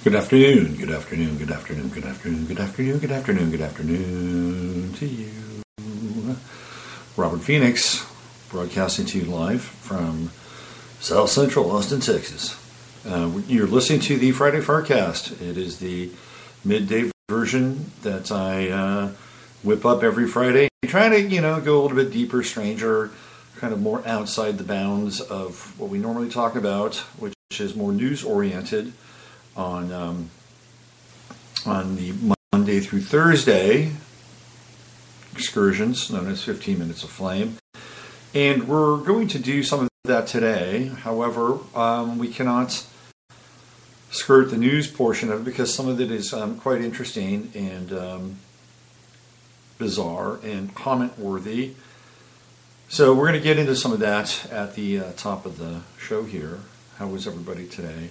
Good afternoon, good afternoon, good afternoon, good afternoon, good afternoon, good afternoon, good afternoon to you. Robert Phoenix, broadcasting to you live from South Central Austin, Texas. You're listening to the Friday FARcast. It is the midday version that I whip up every Friday. Trying to, go a little bit deeper, stranger, kind of more outside the bounds of what we normally talk about, which is more news-oriented. On the Monday through Thursday excursions known as 15 Minutes of Flame. And we're going to do some of that today. However, we cannot skirt the news portion of it because some of it is quite interesting and bizarre and comment-worthy. So we're going to get into some of that at the top of the show here. How was everybody today?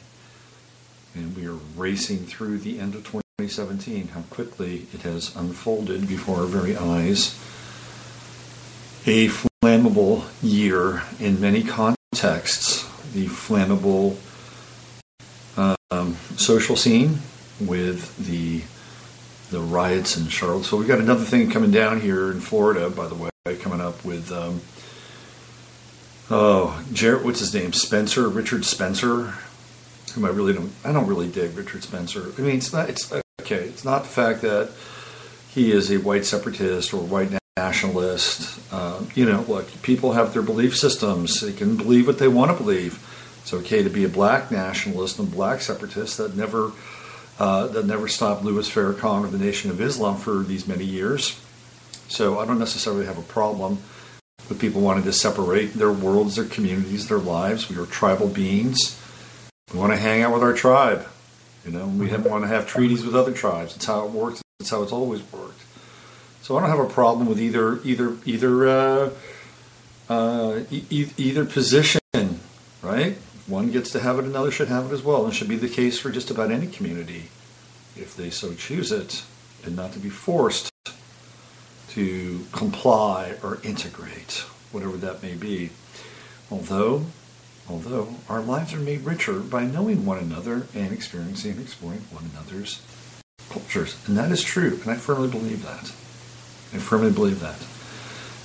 And we are racing through the end of 2017. How quickly it has unfolded before our very eyes. A flammable year in many contexts. The flammable social scene with the riots in Charlottesville. We got another thing coming down here in Florida, by the way, coming up with what's his name? Richard Spencer. Whom I don't really dig Richard Spencer. I mean, it's not the fact that he is a white separatist or white nationalist. Look, people have their belief systems. They can believe what they want to believe. It's okay to be a black nationalist and black separatist. That never stopped Louis Farrakhan of the Nation of Islam for these many years. So I don't necessarily have a problem with people wanting to separate their worlds, their communities, their lives. We are tribal beings. We want to hang out with our tribe. We want to have treaties with other tribes. It's how it works. It's how it's always worked. So I don't have a problem with either position, right? One gets to have it, another should have it as well. And it should be the case for just about any community, if they so choose it, and not to be forced to comply or integrate, whatever that may be. Although our lives are made richer by knowing one another and experiencing and exploring one another's cultures. And that is true, and I firmly believe that.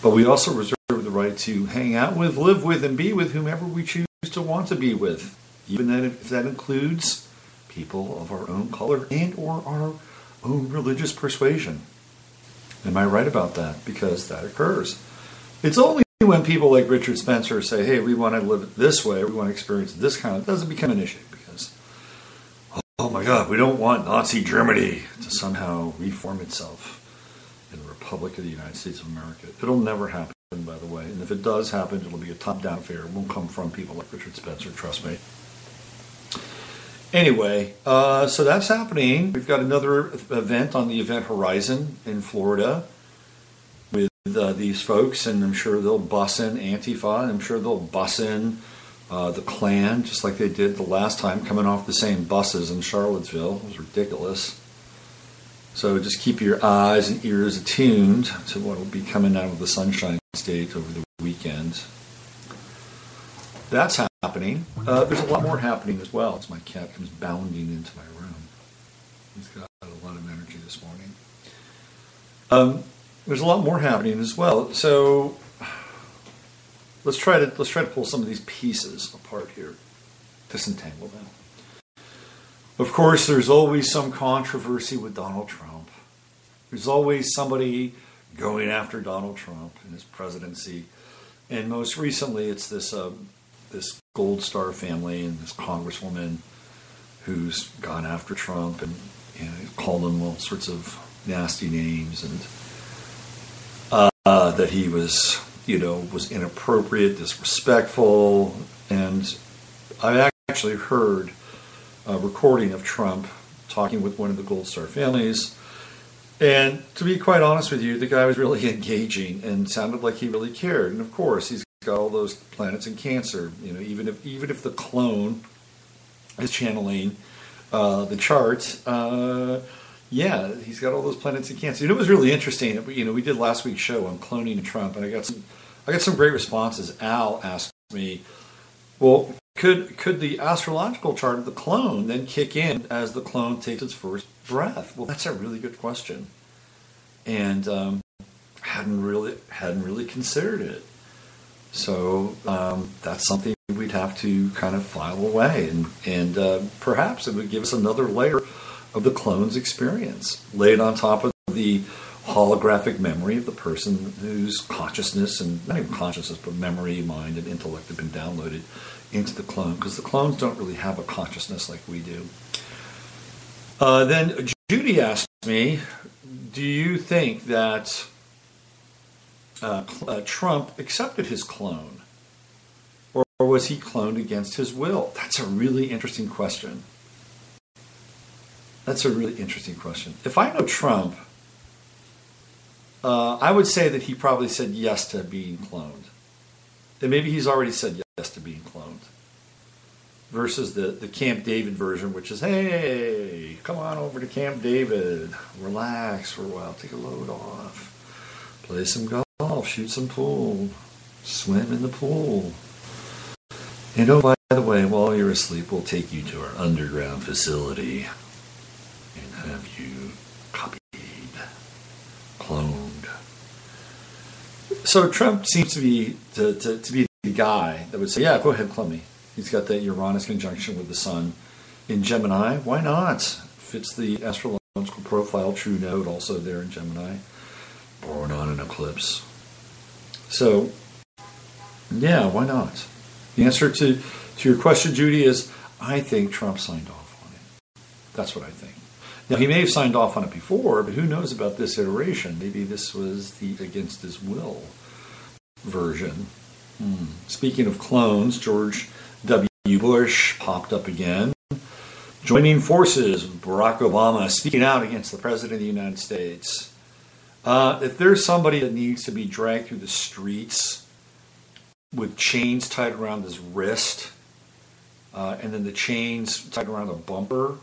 But we also reserve the right to hang out with, live with, and be with whomever we choose to want to be with, even if that includes people of our own color and or our own religious persuasion. Am I right about that? Because that occurs. It's only when people like Richard Spencer say, hey, we want to live this way, we want to experience this kind of, it doesn't become an issue because, oh my God, we don't want Nazi Germany to somehow reform itself in the Republic of the United States of America. It'll never happen, by the way. And if it does happen, it'll be a top-down affair. It won't come from people like Richard Spencer, trust me. Anyway, so that's happening. We've got another event on the event horizon in Florida with these folks, and I'm sure they'll bus in Antifa, and I'm sure they'll bus in the Klan, just like they did the last time, coming off the same buses in Charlottesville. It was ridiculous. So just keep your eyes and ears attuned to what will be coming out of the Sunshine State over the weekend. That's happening. There's a lot more happening as well as my cat comes bounding into my room. He's got a lot of energy this morning. There's a lot more happening as well. So let's try to pull some of these pieces apart here, disentangle them. Of course, there's always some controversy with Donald Trump. There's always somebody going after Donald Trump and his presidency, and most recently, it's this Gold Star family and this congresswoman who's gone after Trump and called him all sorts of nasty names and. That he was inappropriate, disrespectful, and I actually heard a recording of Trump talking with one of the Gold Star families, and to be quite honest with you, the guy was really engaging and sounded like he really cared. And of course, he's got all those planets in Cancer. Even if the clone is channeling the chart. Yeah, he's got all those planets in Cancer. It was really interesting. We did last week's show on cloning Trump, and I got some great responses. Al asked me, well, could the astrological chart of the clone then kick in as the clone takes its first breath? Well, that's a really good question, and hadn't really considered it. So that's something we'd have to kind of file away, and perhaps it would give us another layer of the clone's experience, laid on top of the holographic memory of the person whose consciousness, and not even consciousness, but memory, mind, and intellect have been downloaded into the clone, because the clones don't really have a consciousness like we do. Then Judy asked me, do you think that Trump accepted his clone, or was he cloned against his will? That's a really interesting question. If I know Trump, I would say that he probably said yes to being cloned. And maybe he's already said yes to being cloned. Versus the Camp David version, which is, hey, come on over to Camp David. Relax for a while. Take a load off. Play some golf. Shoot some pool. Swim in the pool. And oh, by the way, while you're asleep, we'll take you to our underground facility and have you copied, cloned. So Trump seems to be the guy that would say, yeah, go ahead, clone me. He's got that Uranus conjunction with the sun in Gemini. Why not? Fits the astrological profile, true node also there in Gemini. Born on an eclipse. So, yeah, why not? The answer to your question, Judy, is I think Trump signed off on it. That's what I think. Now, he may have signed off on it before, but who knows about this iteration? Maybe this was the against his will version. Speaking of clones, George W. Bush popped up again, joining forces with Barack Obama, speaking out against the President of the United States. If there's somebody that needs to be dragged through the streets with chains tied around his wrist, and then the chains tied around a bumper,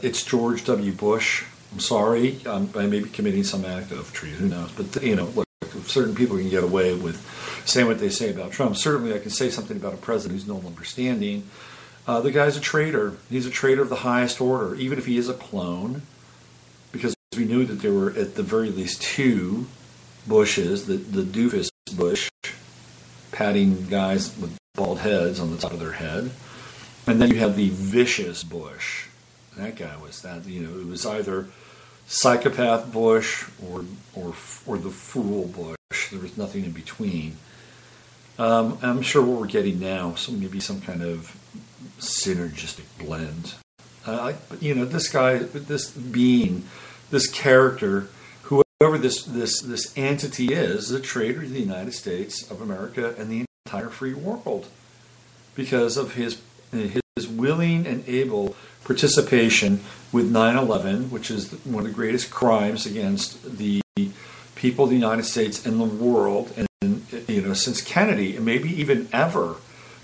it's George W. Bush. I'm sorry, I may be committing some act of treason, who knows? But, look, certain people can get away with saying what they say about Trump. Certainly I can say something about a president who's no longer standing. The guy's a traitor. He's a traitor of the highest order, even if he is a clone, because we knew that there were at the very least two Bushes, the doofus Bush, patting guys with bald heads on the top of their head. And then you have the vicious Bush. That guy was that, it was either psychopath Bush or the fool Bush. There was nothing in between. I'm sure what we're getting now, so maybe some kind of synergistic blend. This guy, this being, this character, whoever this entity is a traitor to the United States of America and the entire free world because of his willing and able participation with 9/11, which is one of the greatest crimes against the people of the United States and the world, and since Kennedy, and maybe even ever,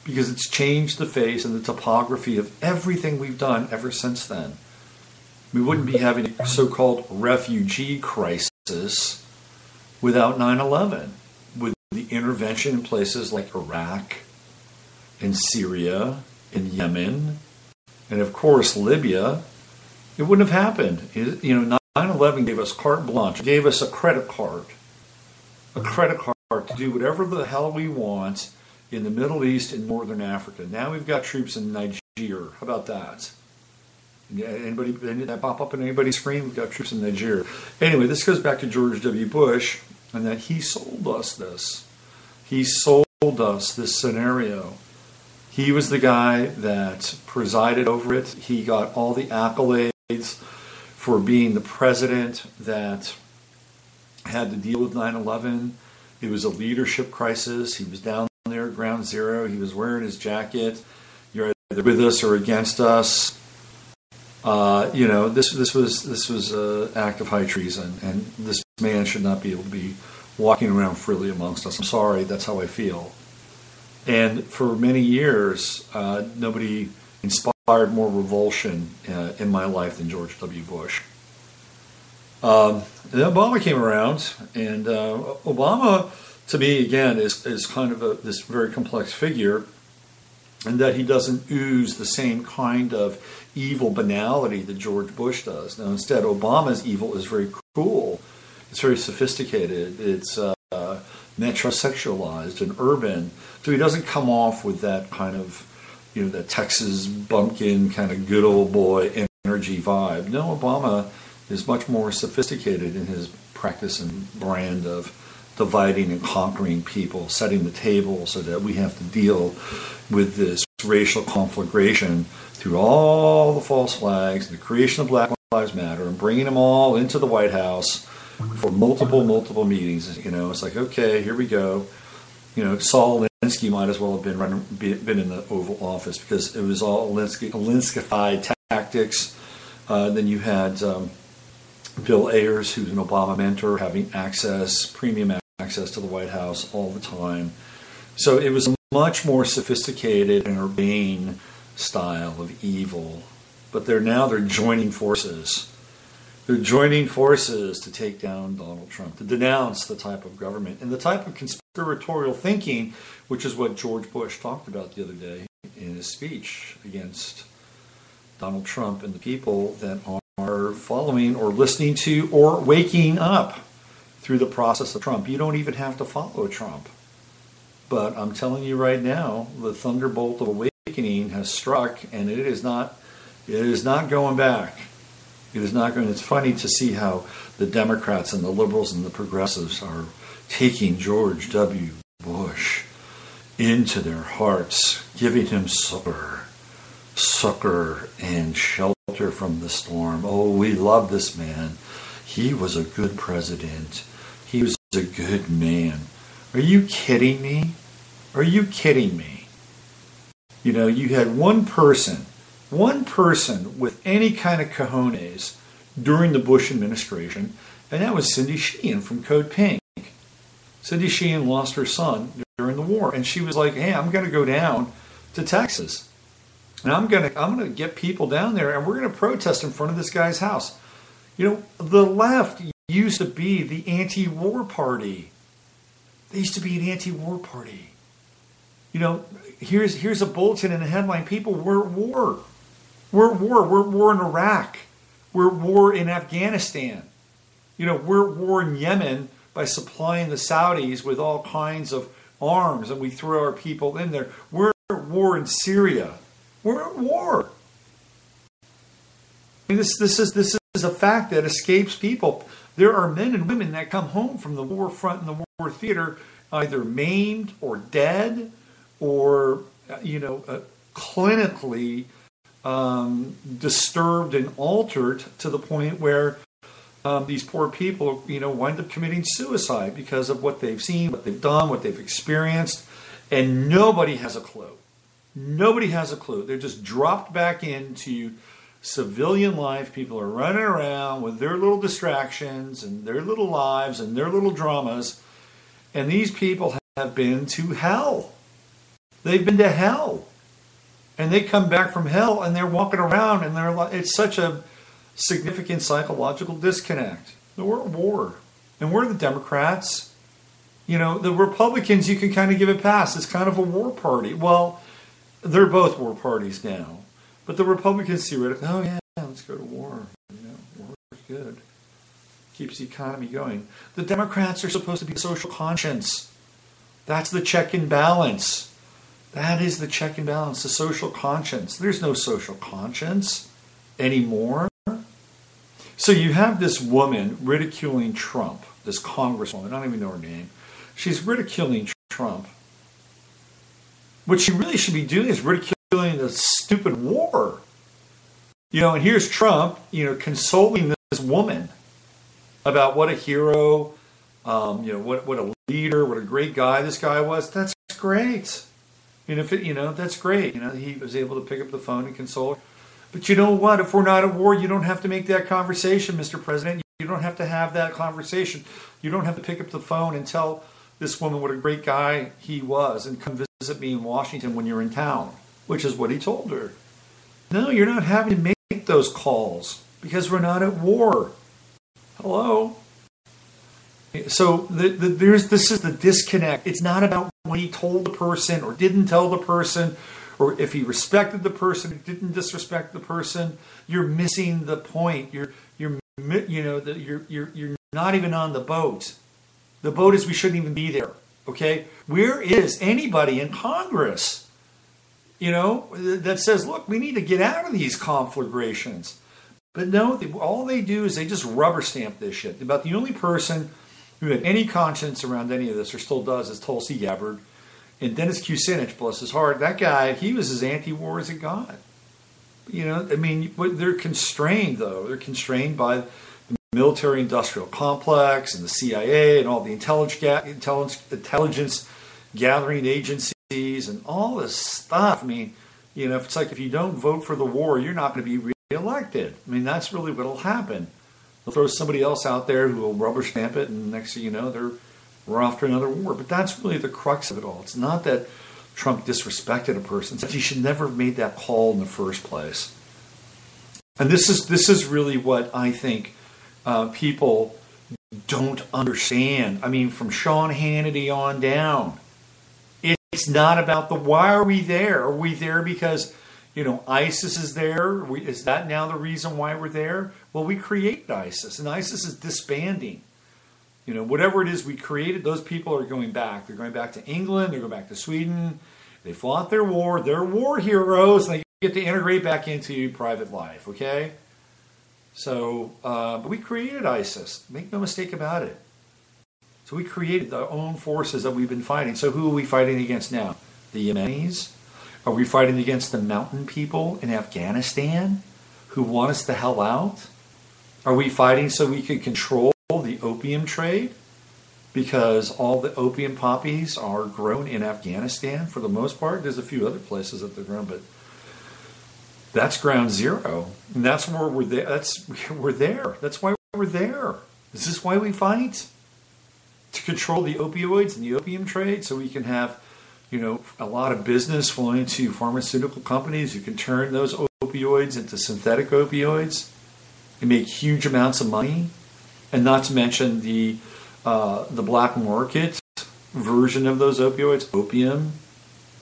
because it's changed the face and the topography of everything we've done ever since then. We wouldn't be having a so-called refugee crisis without 9/11, with the intervention in places like Iraq and Syria and Yemen, and of course Libya. It wouldn't have happened. 9/11 gave us carte blanche, gave us a credit card to do whatever the hell we want in the Middle East and Northern Africa. Now we've got troops in Nigeria. How about that? Anybody, did that pop up on anybody's screen? We've got troops in Nigeria. Anyway, this goes back to George W. Bush, and that he sold us this. He sold us this scenario. He was the guy that presided over it. He got all the accolades for being the president that had to deal with 9/11. It was a leadership crisis. He was down there at ground zero. He was wearing his jacket. You're either with us or against us. This was an act of high treason, and this man should not be able to be walking around freely amongst us. I'm sorry, that's how I feel. And for many years, nobody inspired more revulsion in my life than George W. Bush. And then Obama came around, and Obama, to me, again, is kind of this very complex figure. and that he doesn't ooze the same kind of evil banality that George Bush does. Now, instead, Obama's evil is very cool. It's very sophisticated. It's metrosexualized and urban. So he doesn't come off with that kind of, that Texas bumpkin kind of good old boy energy vibe. No, Obama is much more sophisticated in his practice and brand of dividing and conquering people, setting the table so that we have to deal with this racial conflagration through all the false flags, the creation of Black Lives Matter, and bringing them all into the White House for multiple meetings. It's like, okay, here we go. Saul Alinsky might as well have been in the Oval Office because it was all Alinskyfied tactics. Then you had Bill Ayers, who's an Obama mentor, having premium access to the White House all the time. So it was a much more sophisticated and urbane style of evil. But they're joining forces. They're joining forces to take down Donald Trump, to denounce the type of government and the type of conspiratorial thinking, which is what George Bush talked about the other day in his speech against Donald Trump and the people that are following or listening to or waking up through the process of Trump. You don't even have to follow Trump. But I'm telling you right now, the thunderbolt of awakening has struck, and it is not going back. It is not going. It's funny to see how the Democrats and the liberals and the progressives are taking George W. Bush into their hearts, giving him succor and shelter from the storm. Oh, we love this man. He was a good president. He was a good man. Are you kidding me? Are you kidding me? You had one person with any kind of cojones during the Bush administration, and that was Cindy Sheehan from Code Pink. Cindy Sheehan lost her son during the war, and she was like, hey, I'm going to go down to Texas, and I'm going to get people down there, and we're going to protest in front of this guy's house. The left used to be the anti-war party. They used to be an anti-war party. Here's a bulletin and a headline. People, we're at war. We're at war. We're at war in Iraq. We're at war in Afghanistan. We're at war in Yemen by supplying the Saudis with all kinds of arms, and we throw our people in there. We're at war in Syria. We're at war. I mean, this is a fact that escapes people. There are men and women that come home from the war front and the war theater either maimed or dead or, clinically disturbed and altered to the point where these poor people, wind up committing suicide because of what they've seen, what they've done, what they've experienced, and nobody has a clue. Nobody has a clue. They're just dropped back into civilian life. People are running around with their little distractions and their little lives and their little dramas, and these people have been to hell. They've been to hell. And they come back from hell and they're walking around and they're like, it's such a significant psychological disconnect. We're at war. And we're the Democrats. The Republicans, you can kind of give it pass. It's kind of a war party. Well, they're both war parties now. But the Republicans theoretically, oh yeah, let's go to war. War is good. Keeps the economy going. The Democrats are supposed to be social conscience. That's the check and balance. That is the check and balance, the social conscience. There's no social conscience anymore. So you have this woman ridiculing Trump, this congresswoman, I don't even know her name. She's ridiculing Trump. What she really should be doing is ridiculing the stupid war. And here's Trump, consoling this woman about what a hero, what a leader, what a great guy this guy was. That's great. That's great. He was able to pick up the phone and console her. But you know what? If we're not at war, you don't have to make that conversation, Mr. President. You don't have to have that conversation. You don't have to pick up the phone and tell this woman what a great guy he was and come visit me in Washington when you're in town, which is what he told her. No, you're not having to make those calls because we're not at war. Hello? So this is the disconnect. It's not about what he told the person or didn't tell the person or if he respected the person, didn't disrespect the person, you're missing the point. You're not even on the boat. The boat is we shouldn't even be there. Okay, where is anybody in Congress, that says, look, we need to get out of these conflagrations? But no, all they do is they just rubber stamp this shit. About the only person who had any conscience around any of this, or still does, is Tulsi Gabbard. And Dennis Kucinich, bless his heart, that guy, he was as anti-war as it got. They're constrained, though. They're constrained by the military-industrial complex and the CIA and all the intelligence gathering agencies and all this stuff. It's like if you don't vote for the war, you're not going to be reelected. That's really what will happen. They'll throw somebody else out there who will rubber stamp it, and next thing you know, we're off to another war. But that's really the crux of it all. It's not that Trump disrespected a person. It's that he should never have made that call in the first place. And this is really what I think people don't understand. From Sean Hannity on down. It's not about why are we there? Are we there because, ISIS is there? Is that now the reason why we're there? Well, we created ISIS, and ISIS is disbanding. Whatever it is we created, those people are going back. They're going back to England. They're going back to Sweden. They fought their war. They're war heroes, and they get to integrate back into private life, okay? So, but we created ISIS. Make no mistake about it. So we created our own forces that we've been fighting. So who are we fighting against now? The Yemenis? Are we fighting against the mountain people in Afghanistan who want us the hell out? Are we fighting so we can control the opium trade? Because all the opium poppies are grown in Afghanistan for the most part. There's a few other places that they're grown, but that's ground zero. And that's where we're there. We're there. That's why we're there. Is this why we fight? To control the opioids and the opium trade so we can have, a lot of business flowing to pharmaceutical companies who can turn those opioids into synthetic opioids and make huge amounts of money. And not to mention the black market version of those opioids, opium,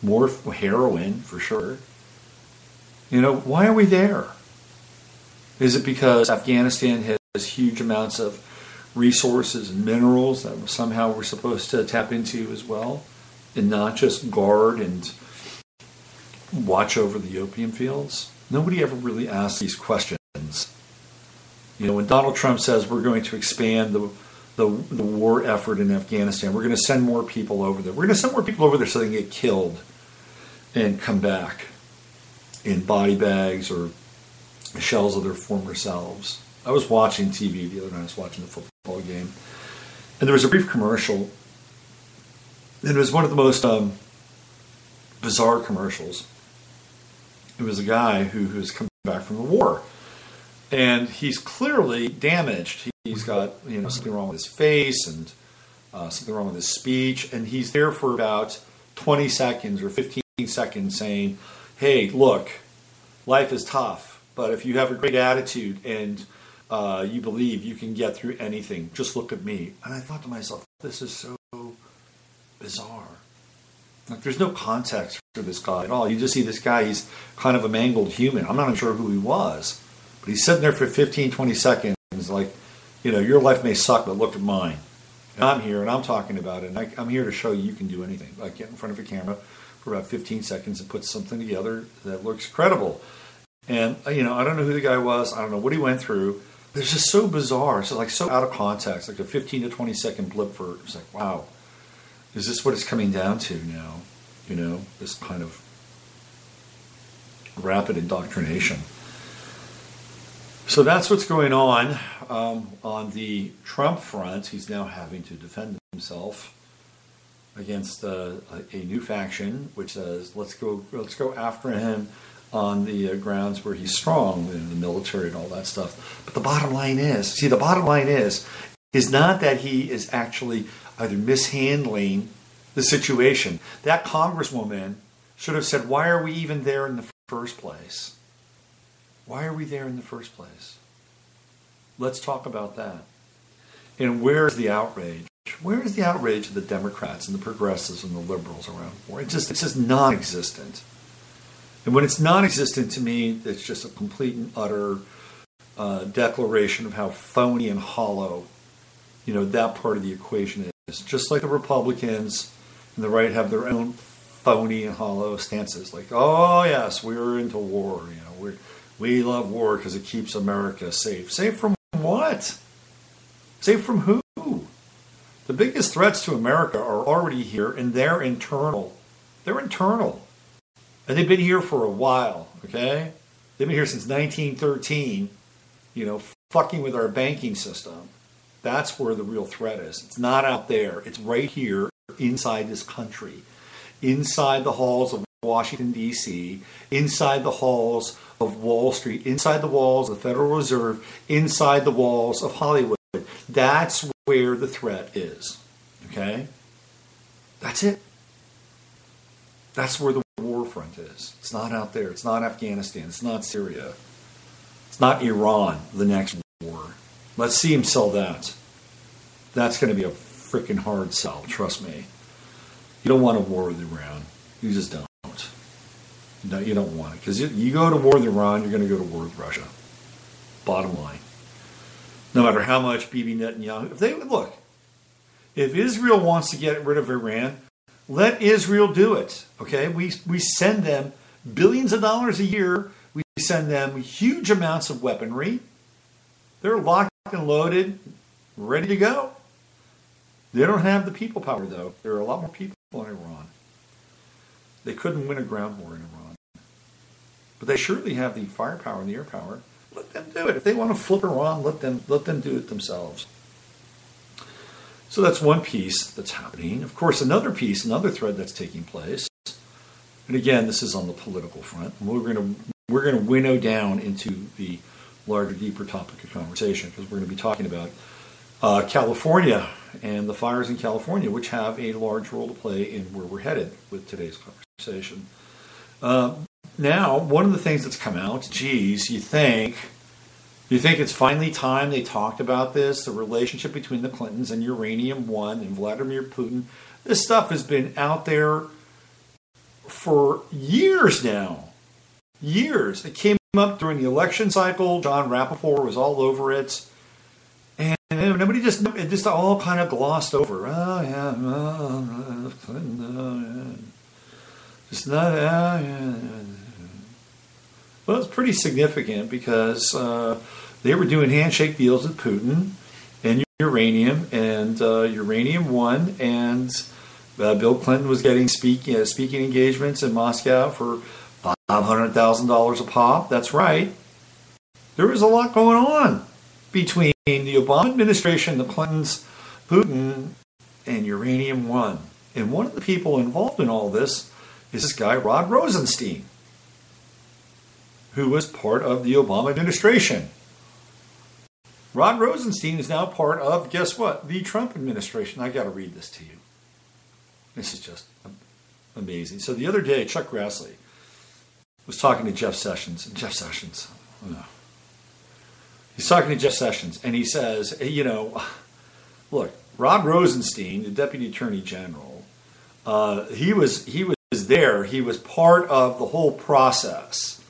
more heroin for sure. Why are we there? Is it because Afghanistan has huge amounts of resources and minerals that somehow we're supposed to tap into as well, and not just guard and watch over the opium fields? Nobody ever really asks these questions. When Donald Trump says we're going to expand the war effort in Afghanistan, we're going to send more people over there. We're going to send more people over there so they can get killed and come back in body bags or shells of their former selves. I was watching TV the other night. I was watching the football game. And there was a brief commercial. And it was one of the most bizarre commercials. It was a guy who's come back from the war. And he's clearly damaged. He's got something wrong with his face and something wrong with his speech. And he's there for about 20 seconds or 15 seconds saying, hey, look, life is tough. But if you have a great attitude and you believe you can get through anything, just look at me. And I thought to myself, this is so bizarre. Like, there's no context for this guy at all. You just see this guy, he's kind of a mangled human. I'm not even sure who he was. But he's sitting there for 15, 20 seconds like, your life may suck, but look at mine. And I'm here, and I'm talking about it. And I'm here to show you can do anything. Like, get in front of a camera for about 15 seconds and put something together that looks credible. And, I don't know who the guy was. I don't know what he went through. It's just so bizarre. So, so out of context, like a 15 to 20 second blip for, it's like, wow, is this what it's coming down to now? This kind of rapid indoctrination. So that's what's going on the Trump front. He's now having to defend himself against a new faction, which says let's go after him on the grounds where he's strong in the military and all that stuff. But the bottom line is not that he is actually either mishandling the situation. That congresswoman should have said, why are we even there in the first place? Why are we there in the first place? Let's talk about that. And where's the outrage? Where is the outrage of the Democrats and the progressives and the liberals around war? It's just non-existent. And when it's non-existent, to me, it's just a complete and utter declaration of how phony and hollow, that part of the equation is. Just like the Republicans and the right have their own phony and hollow stances. Like, oh yes, we're into war. We love war because it keeps America safe. Safe from what? Safe from who? The biggest threats to America are already here, and they're internal. They're internal. And they've been here for a while, okay? They've been here since 1913, fucking with our banking system. That's where the real threat is. It's not out there. It's right here inside this country, inside the halls of Washington, D.C., inside the halls of Wall Street, inside the walls of the Federal Reserve, inside the walls of Hollywood. That's where the threat is, okay? That's it. That's where the war front is. It's not out there. It's not Afghanistan. It's not Syria. It's not Iran, the next war. Let's see him sell that. That's going to be a freaking hard sell, trust me. You don't want a war with Iran. You just don't. No, you don't want it. Because you go to war with Iran, you're going to go to war with Russia. Bottom line. No matter how much Bibi Netanyahu... If Israel wants to get rid of Iran, let Israel do it. Okay? We send them billions of dollars a year. We send them huge amounts of weaponry. They're locked and loaded, ready to go. They don't have the people power, though. There are a lot more people in Iran. They couldn't win a ground war in Iran. But they surely have the firepower and the air power. Let them do it. If they want to flip Iran, let them do it themselves. So that's one piece that's happening. Of course, another thread that's taking place. And again, this is on the political front. We're going to winnow down into the larger, deeper topic of conversation because we're going to be talking about California and the fires in California, which have a large role to play in where we're headed with today's conversation. Now, one of the things that's come out, geez, you think it's finally time they talked about this, the relationship between the Clintons and Uranium One and Vladimir Putin. This stuff has been out there for years now. Years. It came up during the election cycle. John Rappaport was all over it. And nobody just all kind of glossed over. Oh, yeah, Clinton, oh, yeah. It's not, yeah. Well, it's pretty significant because they were doing handshake deals with Putin and uranium and Uranium One, and Bill Clinton was getting speaking engagements in Moscow for $500,000 a pop. That's right. There was a lot going on between the Obama administration, the Clintons, Putin, and Uranium One. And one of the people involved in all this is this guy, Rod Rosenstein, who was part of the Obama administration. Rod Rosenstein is now part of, guess what, the Trump administration. I got to read this to you. This is just amazing. So the other day, Chuck Grassley was talking to Jeff Sessions, and Jeff Sessions, he's talking to Jeff Sessions, and he says, hey, look, Rod Rosenstein, the Deputy Attorney General, he was there. He was part of the whole process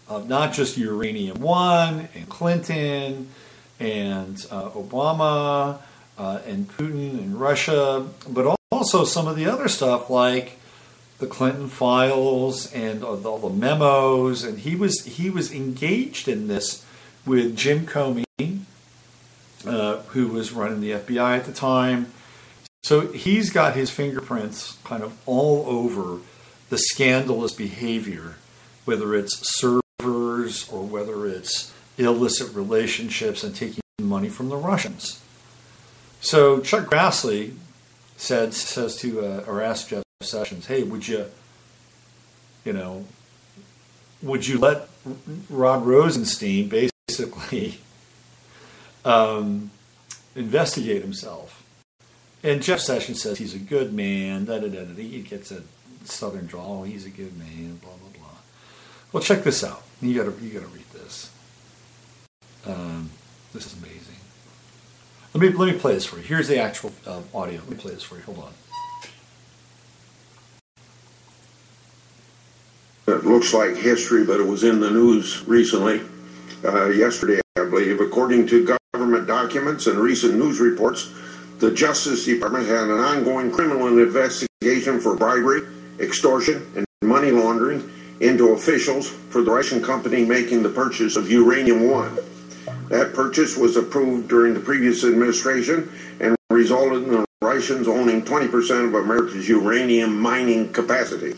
of not just Uranium One and Clinton and Obama and Putin and Russia, but also some of the other stuff like the Clinton files and all the memos. And he was engaged in this with Jim Comey, who was running the FBI at the time. So he's got his fingerprints kind of all over the scandalous behavior, whether it's servers or whether it's illicit relationships and taking money from the Russians. So Chuck Grassley says to or asks Jeff Sessions, hey, would you let Rod Rosenstein basically investigate himself? And Jeff Sessions says he's a good man. He gets a southern drawl. He's a good man. Blah blah blah. Well, check this out. You gotta read this. This is amazing. Let me play this for you. Here's the actual audio. Let me play this for you. Hold on. It looks looks like history, but it was in the news recently, yesterday, I believe. According to government documents and recent news reports, the Justice Department had an ongoing criminal investigation for bribery, extortion, and money laundering into officials for the Russian company making the purchase of uranium-1. That purchase was approved during the previous administration and resulted in the Russians owning 20% of America's uranium mining capacity.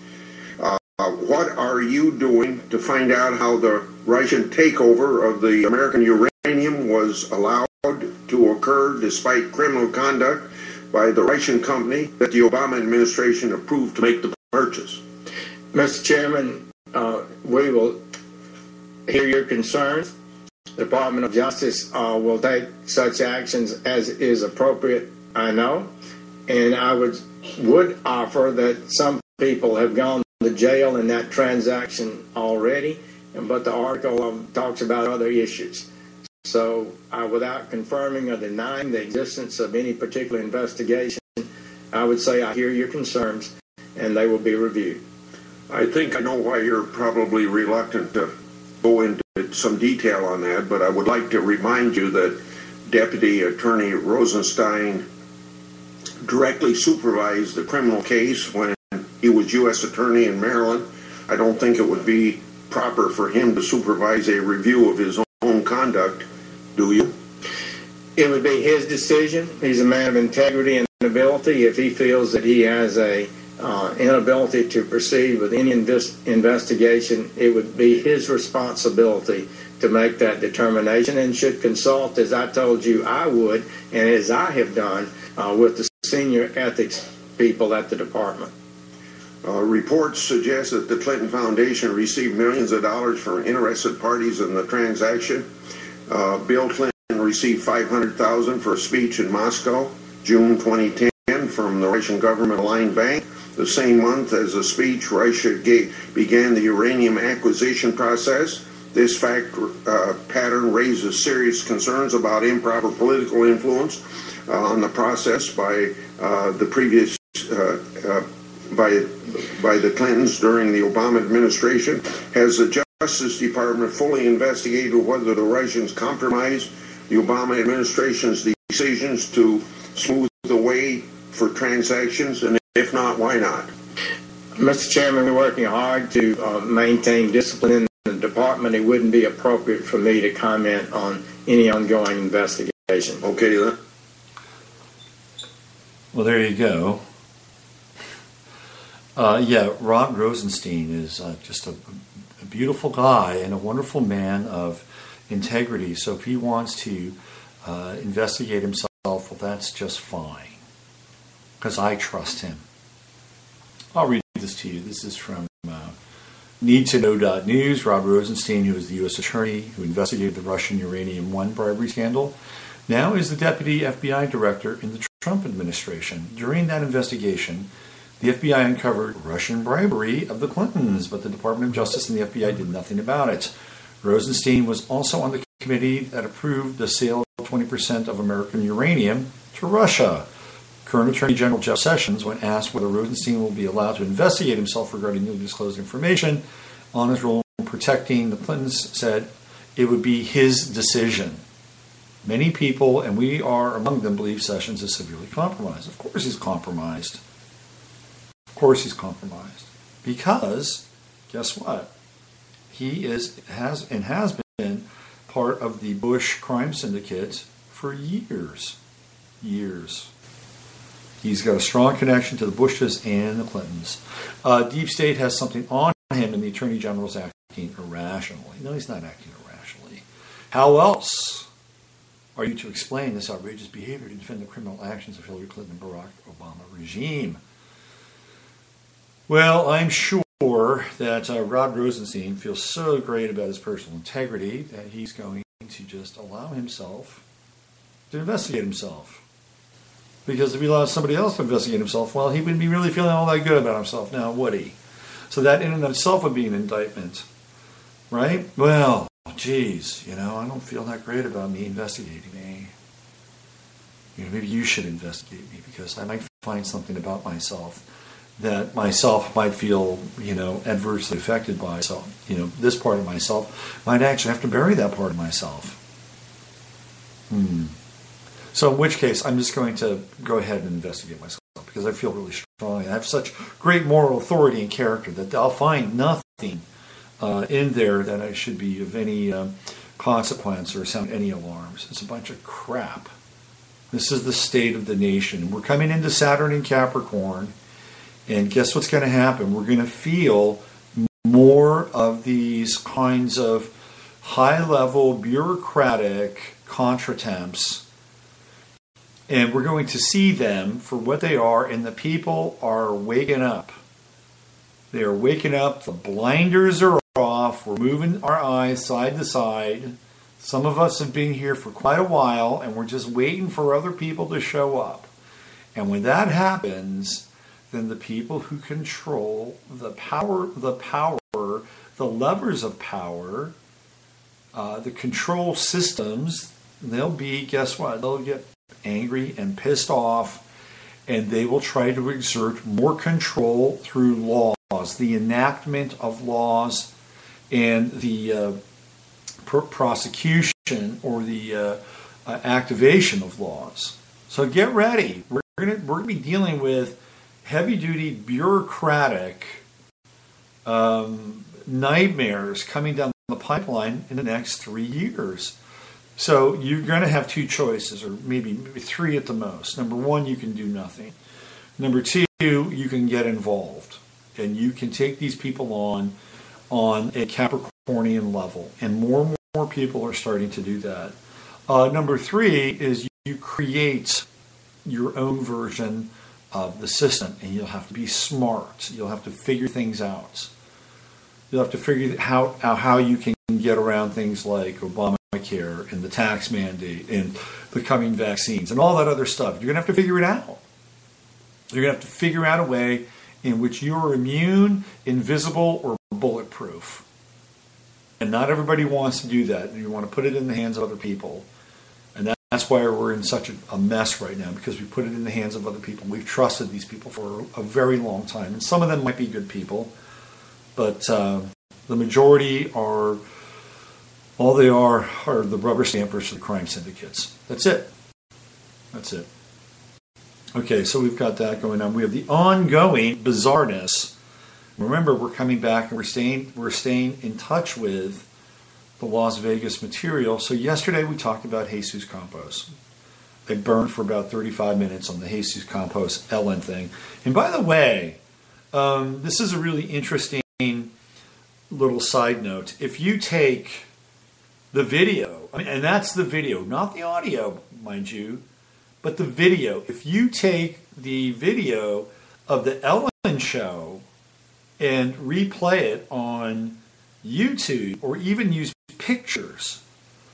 What are you doing to find out how the Russian takeover of the American uranium was allowed to occur despite criminal conduct by the Russian company that the Obama administration approved to make the purchase? Mr. Chairman, we will hear your concerns. The Department of Justice will take such actions as is appropriate, I know. And I would offer that some people have gone to jail in that transaction already, but the article talks about other issues. So without confirming or denying the existence of any particular investigation, I would say I hear your concerns and they will be reviewed. I think I know why you're probably reluctant to go into some detail on that, but I would like to remind you that Deputy Attorney Rosenstein directly supervised the criminal case when he was U.S. Attorney in Maryland. I don't think it would be proper for him to supervise a review of his own conduct, do you? It would be his decision. He's a man of integrity and ability. If he feels that he has a inability to proceed with any investigation, it would be his responsibility to make that determination and should consult, as I told you I would, and as I have done, with the senior ethics people at the department. Reports suggest that the Clinton Foundation received millions of dollars from interested parties in the transaction. Bill Clinton received $500,000 for a speech in Moscow, June 2010, from the Russian government-aligned bank. The same month as the speech, Russia began the uranium acquisition process. This fact pattern raises serious concerns about improper political influence on the process by the previous by the Clintons during the Obama administration. Has the Justice Department fully investigated whether the Russians compromised the Obama administration's decisions to smooth the way for transactions, and if not, why not? Mr. Chairman, we're working hard to maintain discipline in the department. It wouldn't be appropriate for me to comment on any ongoing investigation. Okay, then. Well, there you go. Rod Rosenstein is just a beautiful guy and a wonderful man of integrity. So if he wants to investigate himself, well, that's just fine, because I trust him. I'll read this to you. This is from NeedToKnow.news. Rod Rosenstein, who is the U.S. Attorney who investigated the Russian uranium-1 bribery scandal, now is the Deputy FBI Director in the Trump administration. During that investigation, the FBI uncovered Russian bribery of the Clintons, but the Department of Justice and the FBI did nothing about it. Rosenstein was also on the committee that approved the sale of 20% of American uranium to Russia. Current Attorney General Jeff Sessions, when asked whether Rosenstein will be allowed to investigate himself regarding newly disclosed information on his role in protecting the Clintons, said it would be his decision. Many people, and we are among them, believe Sessions is severely compromised. Of course he's compromised. Of course he's compromised. Because, guess what? He has been part of the Bush crime syndicate for years. Years. He's got a strong connection to the Bushes and the Clintons. Deep State has something on him, and the Attorney General's acting irrationally. No, he's not acting irrationally. How else are you to explain this outrageous behavior to defend the criminal actions of Hillary Clinton and Barack Obama regime? Well, I'm sure that Rod Rosenstein feels so great about his personal integrity that he's going to just allow himself to investigate himself. Because if he allows somebody else to investigate himself, well, he wouldn't be really feeling all that good about himself now, would he? So that in and of itself would be an indictment, right? Well, geez, I don't feel that great about me investigating me. Maybe you should investigate me because I might find something about myself that myself might feel, adversely affected by. So, this part of myself might actually have to bury that part of myself. So in which case, I'm just going to go ahead and investigate myself because I feel really strongly. I have such great moral authority and character that I'll find nothing in there that I should be of any consequence or sound any alarms. It's a bunch of crap. This is the state of the nation. We're coming into Saturn in Capricorn, and guess what's going to happen? We're going to feel more of these kinds of high-level bureaucratic contretemps, and we're going to see them for what they are, and the people are waking up. They are waking up. The blinders are off. We're moving our eyes side to side. Some of us have been here for quite a while, and we're just waiting for other people to show up. And when that happens, then the people who control the levers of power, the control systems, they'll be, guess what? They'll get angry and pissed off, and they will try to exert more control through laws, the enactment of laws, and the prosecution or the activation of laws. So get ready. We're gonna be dealing with heavy-duty bureaucratic nightmares coming down the pipeline in the next 3 years. So you're going to have two choices, or maybe three at the most. Number one, you can do nothing. Number two, you can get involved, and you can take these people on a Capricornian level, and more people are starting to do that. Number three is you create your own version of the system, and you'll have to be smart. You'll have to figure things out. You'll have to figure out how you can get around things like Obamacare and the tax mandate and the coming vaccines and all that other stuff. You're going to have to figure it out. You're going to have to figure out a way in which you're immune, invisible, or bulletproof. And not everybody wants to do that. You want to put it in the hands of other people. And that's why we're in such a mess right now, because we put it in the hands of other people. We've trusted these people for a very long time. And some of them might be good people, but the majority are, all they are the rubber stampers for the crime syndicates. That's it. That's it. Okay, so we've got that going on. We have the ongoing bizarreness. Remember, we're coming back and we're staying in touch with the Las Vegas material. So yesterday we talked about Jesus Campos. I burned for about 35 minutes on the Jesus Campos Ellen thing. And by the way, this is a really interesting little side note. If you take the video, and that's the video, not the audio, mind you, but the video. If you take the video of the Ellen show and replay it on YouTube, or even use pictures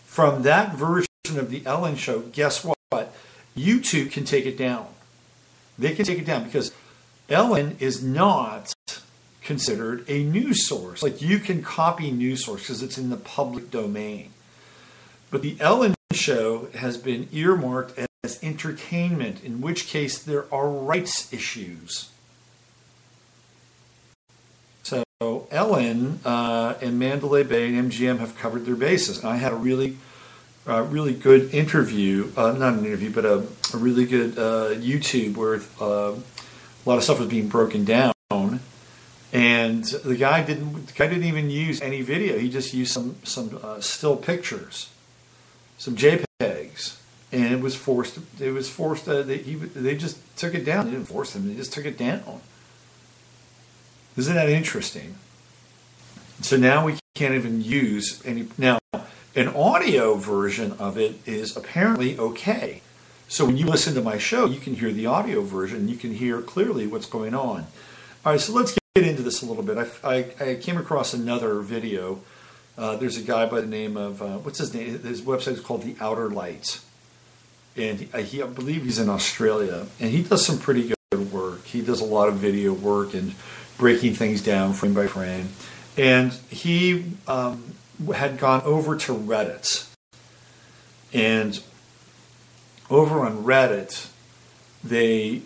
from that version of the Ellen show, guess what? YouTube can take it down. They can take it down because Ellen is not considered a news source. Like, you can copy news source because it's in the public domain. But the Ellen show has been earmarked as entertainment, in which case there are rights issues. So Ellen and Mandalay Bay and MGM have covered their bases. And I had a really good interview, not an interview, but a really good YouTube where a lot of stuff was being broken down. And the guy didn't even use any video. He just used some still pictures, some JPEGs, and it was forced. They just took it down. They didn't force them. They just took it down. Isn't that interesting? So now we can't even use any. Now, an audio version of it is apparently okay. So when you listen to my show, you can hear the audio version. You can hear clearly what's going on. All right, so let's get into this a little bit. I came across another video. There's a guy by the name of, what's his name? His website is called The Outer Light. And I believe he's in Australia. And he does some pretty good work. He does a lot of video work and breaking things down frame by frame. And he had gone over to Reddit. And over on Reddit, they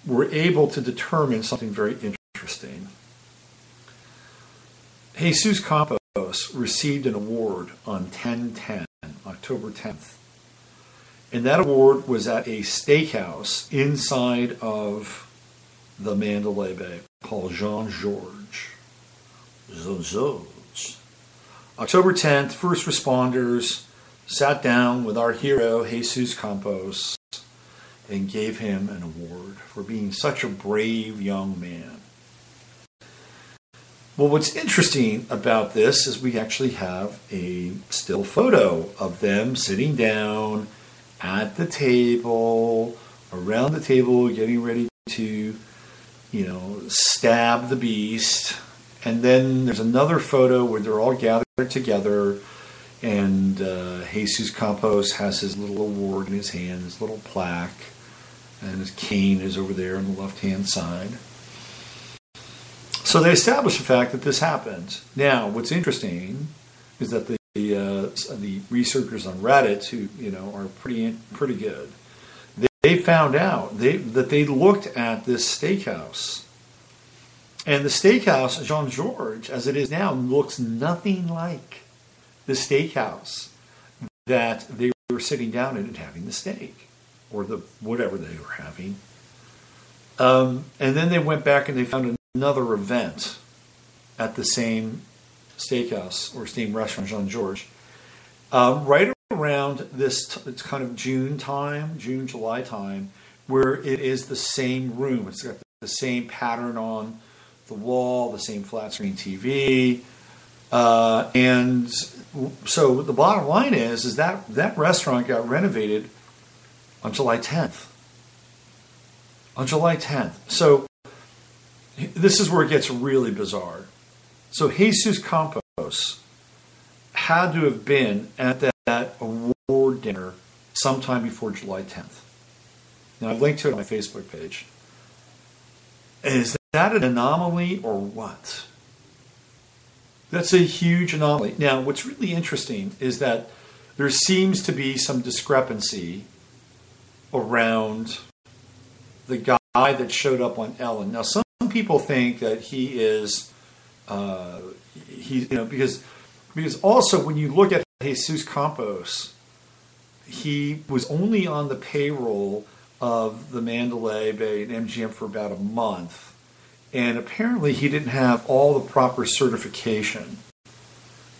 were able to determine something very interesting. Jesus Campos received an award on 10/10, October 10th. And that award was at a steakhouse inside of the Mandalay Bay called Jean-Georges. October 10th, first responders sat down with our hero, Jesus Campos, and gave him an award for being such a brave young man. Well, what's interesting about this is we actually have a still photo of them sitting down at the table, around the table, getting ready to, stab the beast. And then there's another photo where they're all gathered together, and Jesus Campos has his little award in his hand, his little plaque, and his cane is over there on the left-hand side. So they established the fact that this happened. Now, what's interesting is that the researchers on Reddit, who are pretty good, they found out that they looked at this steakhouse, and the steakhouse Jean-Georges, as it is now, looks nothing like the steakhouse that they were sitting down at and having the steak, or the whatever they were having. And then they went back and they found another event at the same steakhouse or same restaurant, Jean-Georges, right around this, it's kind of June, July time, where it is the same room. It's got the same pattern on the wall, the same flat screen TV. And so the bottom line is that restaurant got renovated on July 10th. On July 10th. So this is where it gets really bizarre. So Jesus Campos had to have been at that award dinner sometime before July 10th. Now, I've linked to it on my Facebook page. Is that an anomaly or what? That's a huge anomaly. Now, what's really interesting is that there seems to be some discrepancy around the guy that showed up on Ellen. Now, some people think that he is, because also when you look at Jesus Campos, he was only on the payroll of the Mandalay Bay and MGM for about a month. And apparently he didn't have all the proper certification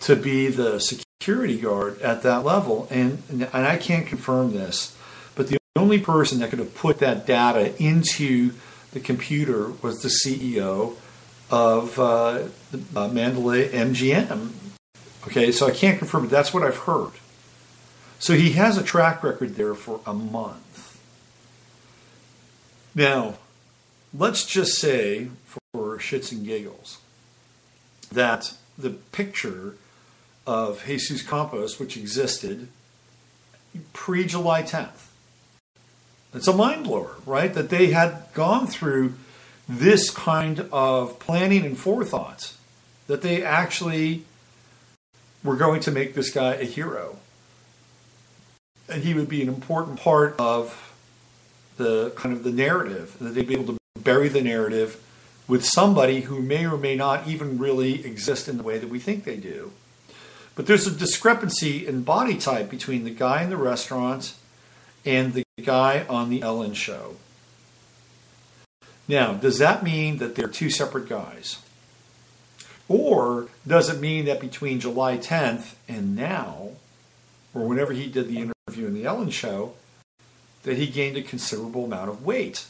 to be the security guard at that level. And I can't confirm this, but the only person that could have put that data into the computer was the CEO of the Mandalay MGM. Okay, so I can't confirm it. That's what I've heard. So he has a track record there for a month. Now, let's just say, for shits and giggles, that the picture of Jesus Campos, which existed pre-July 10th, it's a mind blower, right? That they had gone through this kind of planning and forethought, that they actually were going to make this guy a hero. And he would be an important part of the kind of the narrative, that they'd be able to bury the narrative with somebody who may or may not even really exist in the way that we think they do. But there's a discrepancy in body type between the guy in the restaurant and the guy on the Ellen show. Now, does that mean that they're two separate guys? Or does it mean that between July 10th and now, or whenever he did the interview in the Ellen show, that he gained a considerable amount of weight?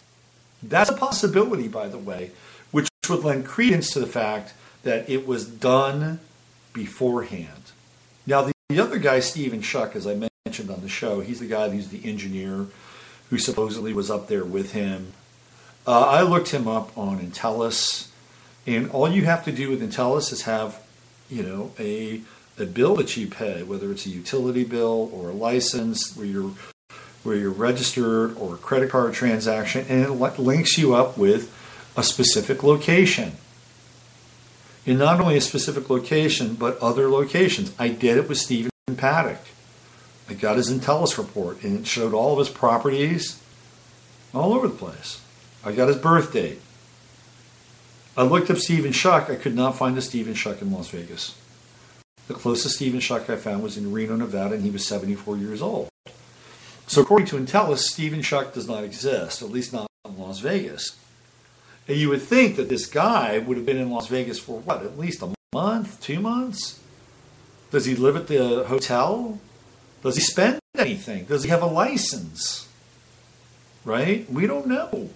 That's a possibility, by the way, which would lend credence to the fact that it was done beforehand. Now, the other guy, Stephen Schuck, as I mentioned on the show, he's the guy who's the engineer who supposedly was up there with him. I looked him up on Intellis, and all you have to do with Intellis is have, a bill that you pay, whether it's a utility bill or a license where you're registered, or a credit card transaction, and it links you up with a specific location. And not only a specific location, but other locations. I did it with Stephen Paddock. I got his Intellis report, and it showed all of his properties all over the place. I got his birth date. I looked up Stephen Schuck. I could not find a Stephen Schuck in Las Vegas. The closest Stephen Schuck I found was in Reno, Nevada, and he was 74 years old. So according to Intellis, Stephen Schuck does not exist, at least not in Las Vegas. And you would think that this guy would have been in Las Vegas for what, at least a month, 2 months? Does he live at the hotel? Does he spend anything? Does he have a license? Right? We don't know.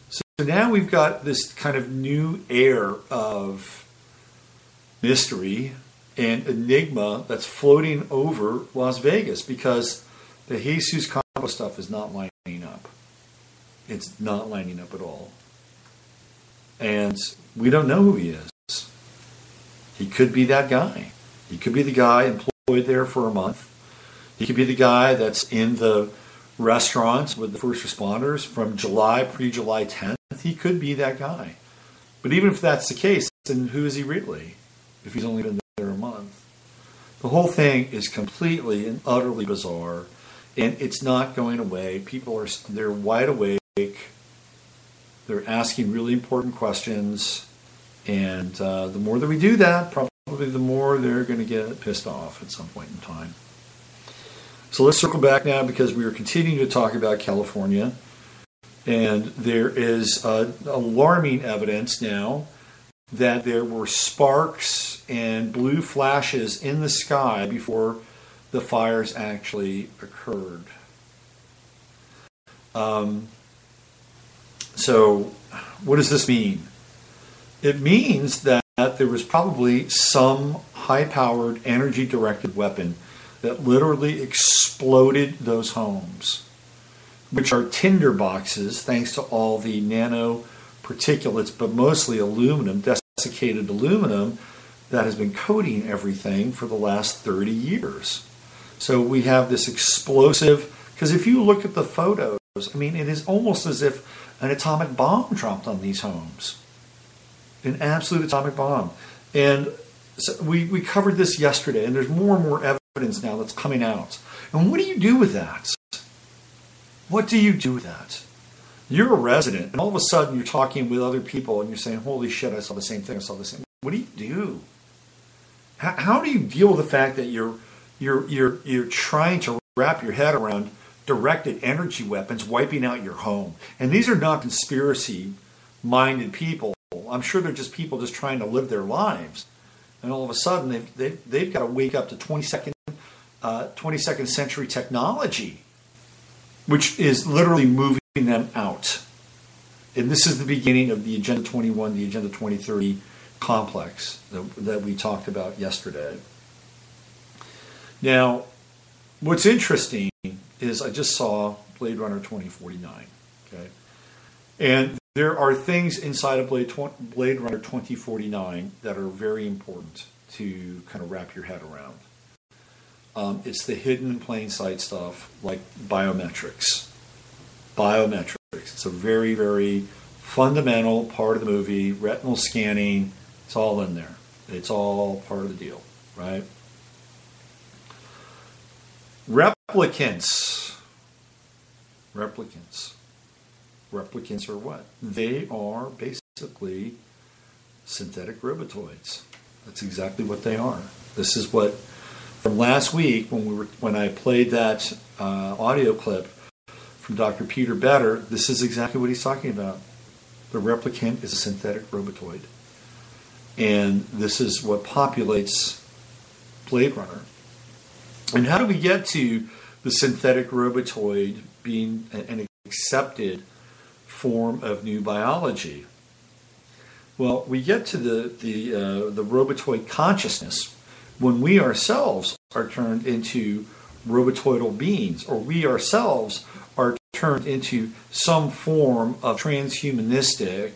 So now we've got this kind of new air of mystery and enigma that's floating over Las Vegas because the Jesus Campos stuff is not lining up. It's not lining up at all. And we don't know who he is. He could be that guy. He could be the guy employed there for a month. He could be the guy that's in the restaurants with the first responders from pre-July 10th. He could be that guy. But even if that's the case, then who is he really? If he's only been there a month. The whole thing is completely and utterly bizarre. And it's not going away. People they're wide awake. They're asking really important questions. And the more that we do that, probably the more they're going to get pissed off at some point in time. So let's circle back now because we are continuing to talk about California. And there is alarming evidence now that there were sparks and blue flashes in the sky before the fires actually occurred. So what does this mean? It means that there was probably some high-powered, energy-directed weapon that literally exploded those homes, which are tinder boxes, thanks to all the nanoparticulates, but mostly aluminum, desiccated aluminum, that has been coating everything for the last 30 years. So we have this explosive, because if you look at the photos, I mean, it is almost as if an atomic bomb dropped on these homes. An absolute atomic bomb. And so we covered this yesterday, and there's more and more evidence now that's coming out. And what do you do with that? What do you do with that? You're a resident, and all of a sudden you're talking with other people, and you're saying, holy shit, I saw the same thing, I saw the same. What do you do? How do you deal with the fact that you're trying to wrap your head around directed energy weapons wiping out your home? And these are not conspiracy-minded people. I'm sure they're just people just trying to live their lives. And all of a sudden, they've got to wake up to 22nd century technology, which is literally moving them out. And this is the beginning of the Agenda 21, the Agenda 2030 complex that we talked about yesterday. Now, what's interesting is I just saw Blade Runner 2049. Okay, and there are things inside of Blade Runner 2049 that are very important to kind of wrap your head around. It's the hidden in plain sight stuff like biometrics. It's a very, very fundamental part of the movie. Retinal scanning, it's all in there. It's all part of the deal, right? Replicants are what? They are basically synthetic robotoids. That's exactly what they are. This is what, from last week when I played that audio clip from Dr. Peter Better, this is exactly what he's talking about. The replicant is a synthetic robotoid. And this is what populates Blade Runner. And how do we get to the synthetic robotoid being an accepted form of new biology? Well, we get to the robotoid consciousness when we ourselves are turned into robotoidal beings, or we ourselves are turned into some form of transhumanistic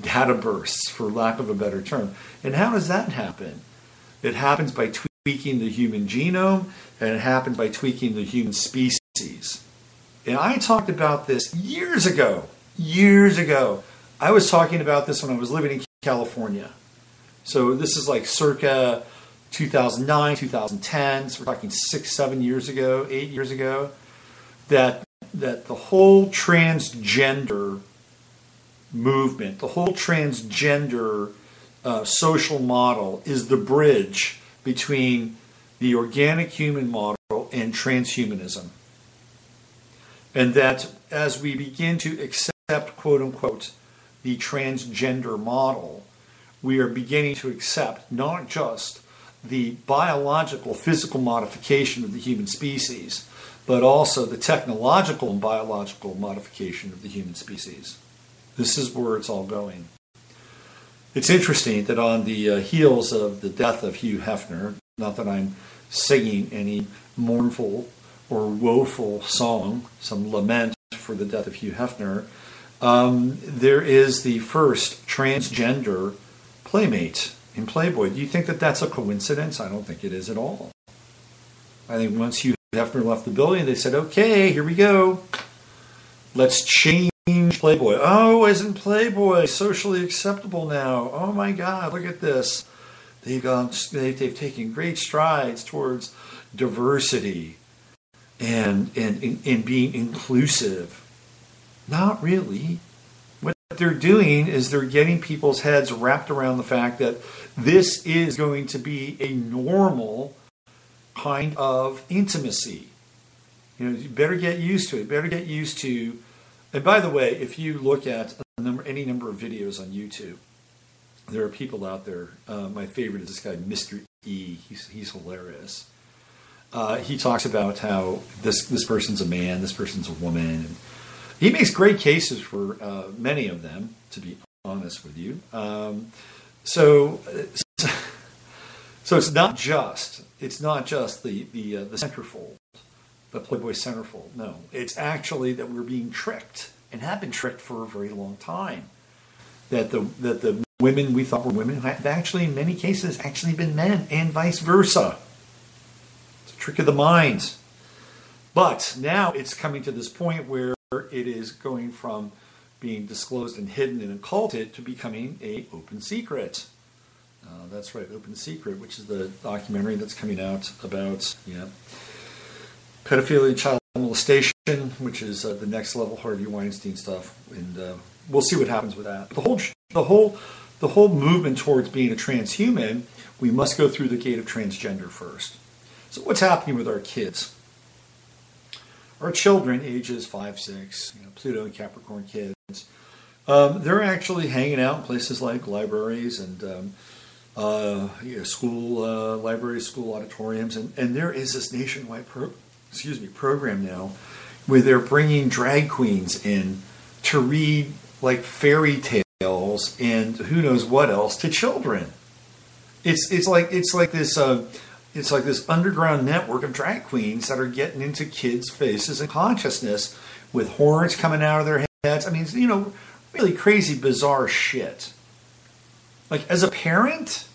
data bursts, for lack of a better term. And how does that happen? It happens by tweaking the human genome, and it happens by tweaking the human species. And I talked about this years ago. I was talking about this when I was living in California. So this is like circa 2009, 2010. So we're talking 6, 7 years ago, 8 years ago, that that the whole transgender movement, the whole transgender social model is the bridge between the organic human model and transhumanism. And that as we begin to accept, quote unquote, the transgender model, we are beginning to accept not just the biological, physical modification of the human species, but also the technological and biological modification of the human species. This is where it's all going. It's interesting that on the heels of the death of Hugh Hefner, not that I'm singing any mournful or woeful song, some lament for the death of Hugh Hefner, there is the first transgender playmate in Playboy. Do you think that that's a coincidence? I don't think it is at all. I think once Hugh Hefner left the building, they said, okay, here we go. Let's change Playboy. Oh, isn't Playboy socially acceptable now? Oh my God, look at this. They've taken great strides towards diversity and being inclusive. Not really. What they're doing is they're getting people's heads wrapped around the fact that this is going to be a normal kind of intimacy. You better get used to it. Better get used to. And by the way, if you look at any number of videos on YouTube, there are people out there. My favorite is this guy, Mr. E. He's hilarious. He talks about how this person's a man, this person's a woman. And he makes great cases for many of them, to be honest with you. So it's not just the centerfold, the Playboy centerfold. No, it's actually that we're being tricked and have been tricked for a very long time. That the women we thought were women have actually, in many cases, actually been men, and vice versa. It's a trick of the mind. But now it's coming to this point where it is going from being disclosed and hidden and occulted to becoming an open secret. That's right, Open Secret, which is the documentary that's coming out about pedophilia and child molestation, which is the next level Harvey Weinstein stuff, and we'll see what happens with that. The whole movement towards being a transhuman, we must go through the gate of transgender first. So what's happening with our kids? Our children, ages 5, 6, Pluto and Capricorn kids, they're actually hanging out in places like libraries and school libraries, school auditoriums, and there is this nationwide program now where they're bringing drag queens in to read like fairy tales and who knows what else to children. It's like this underground network of drag queens that are getting into kids' faces and consciousness with horns coming out of their heads. I mean, really crazy, bizarre shit. Like, as a parent,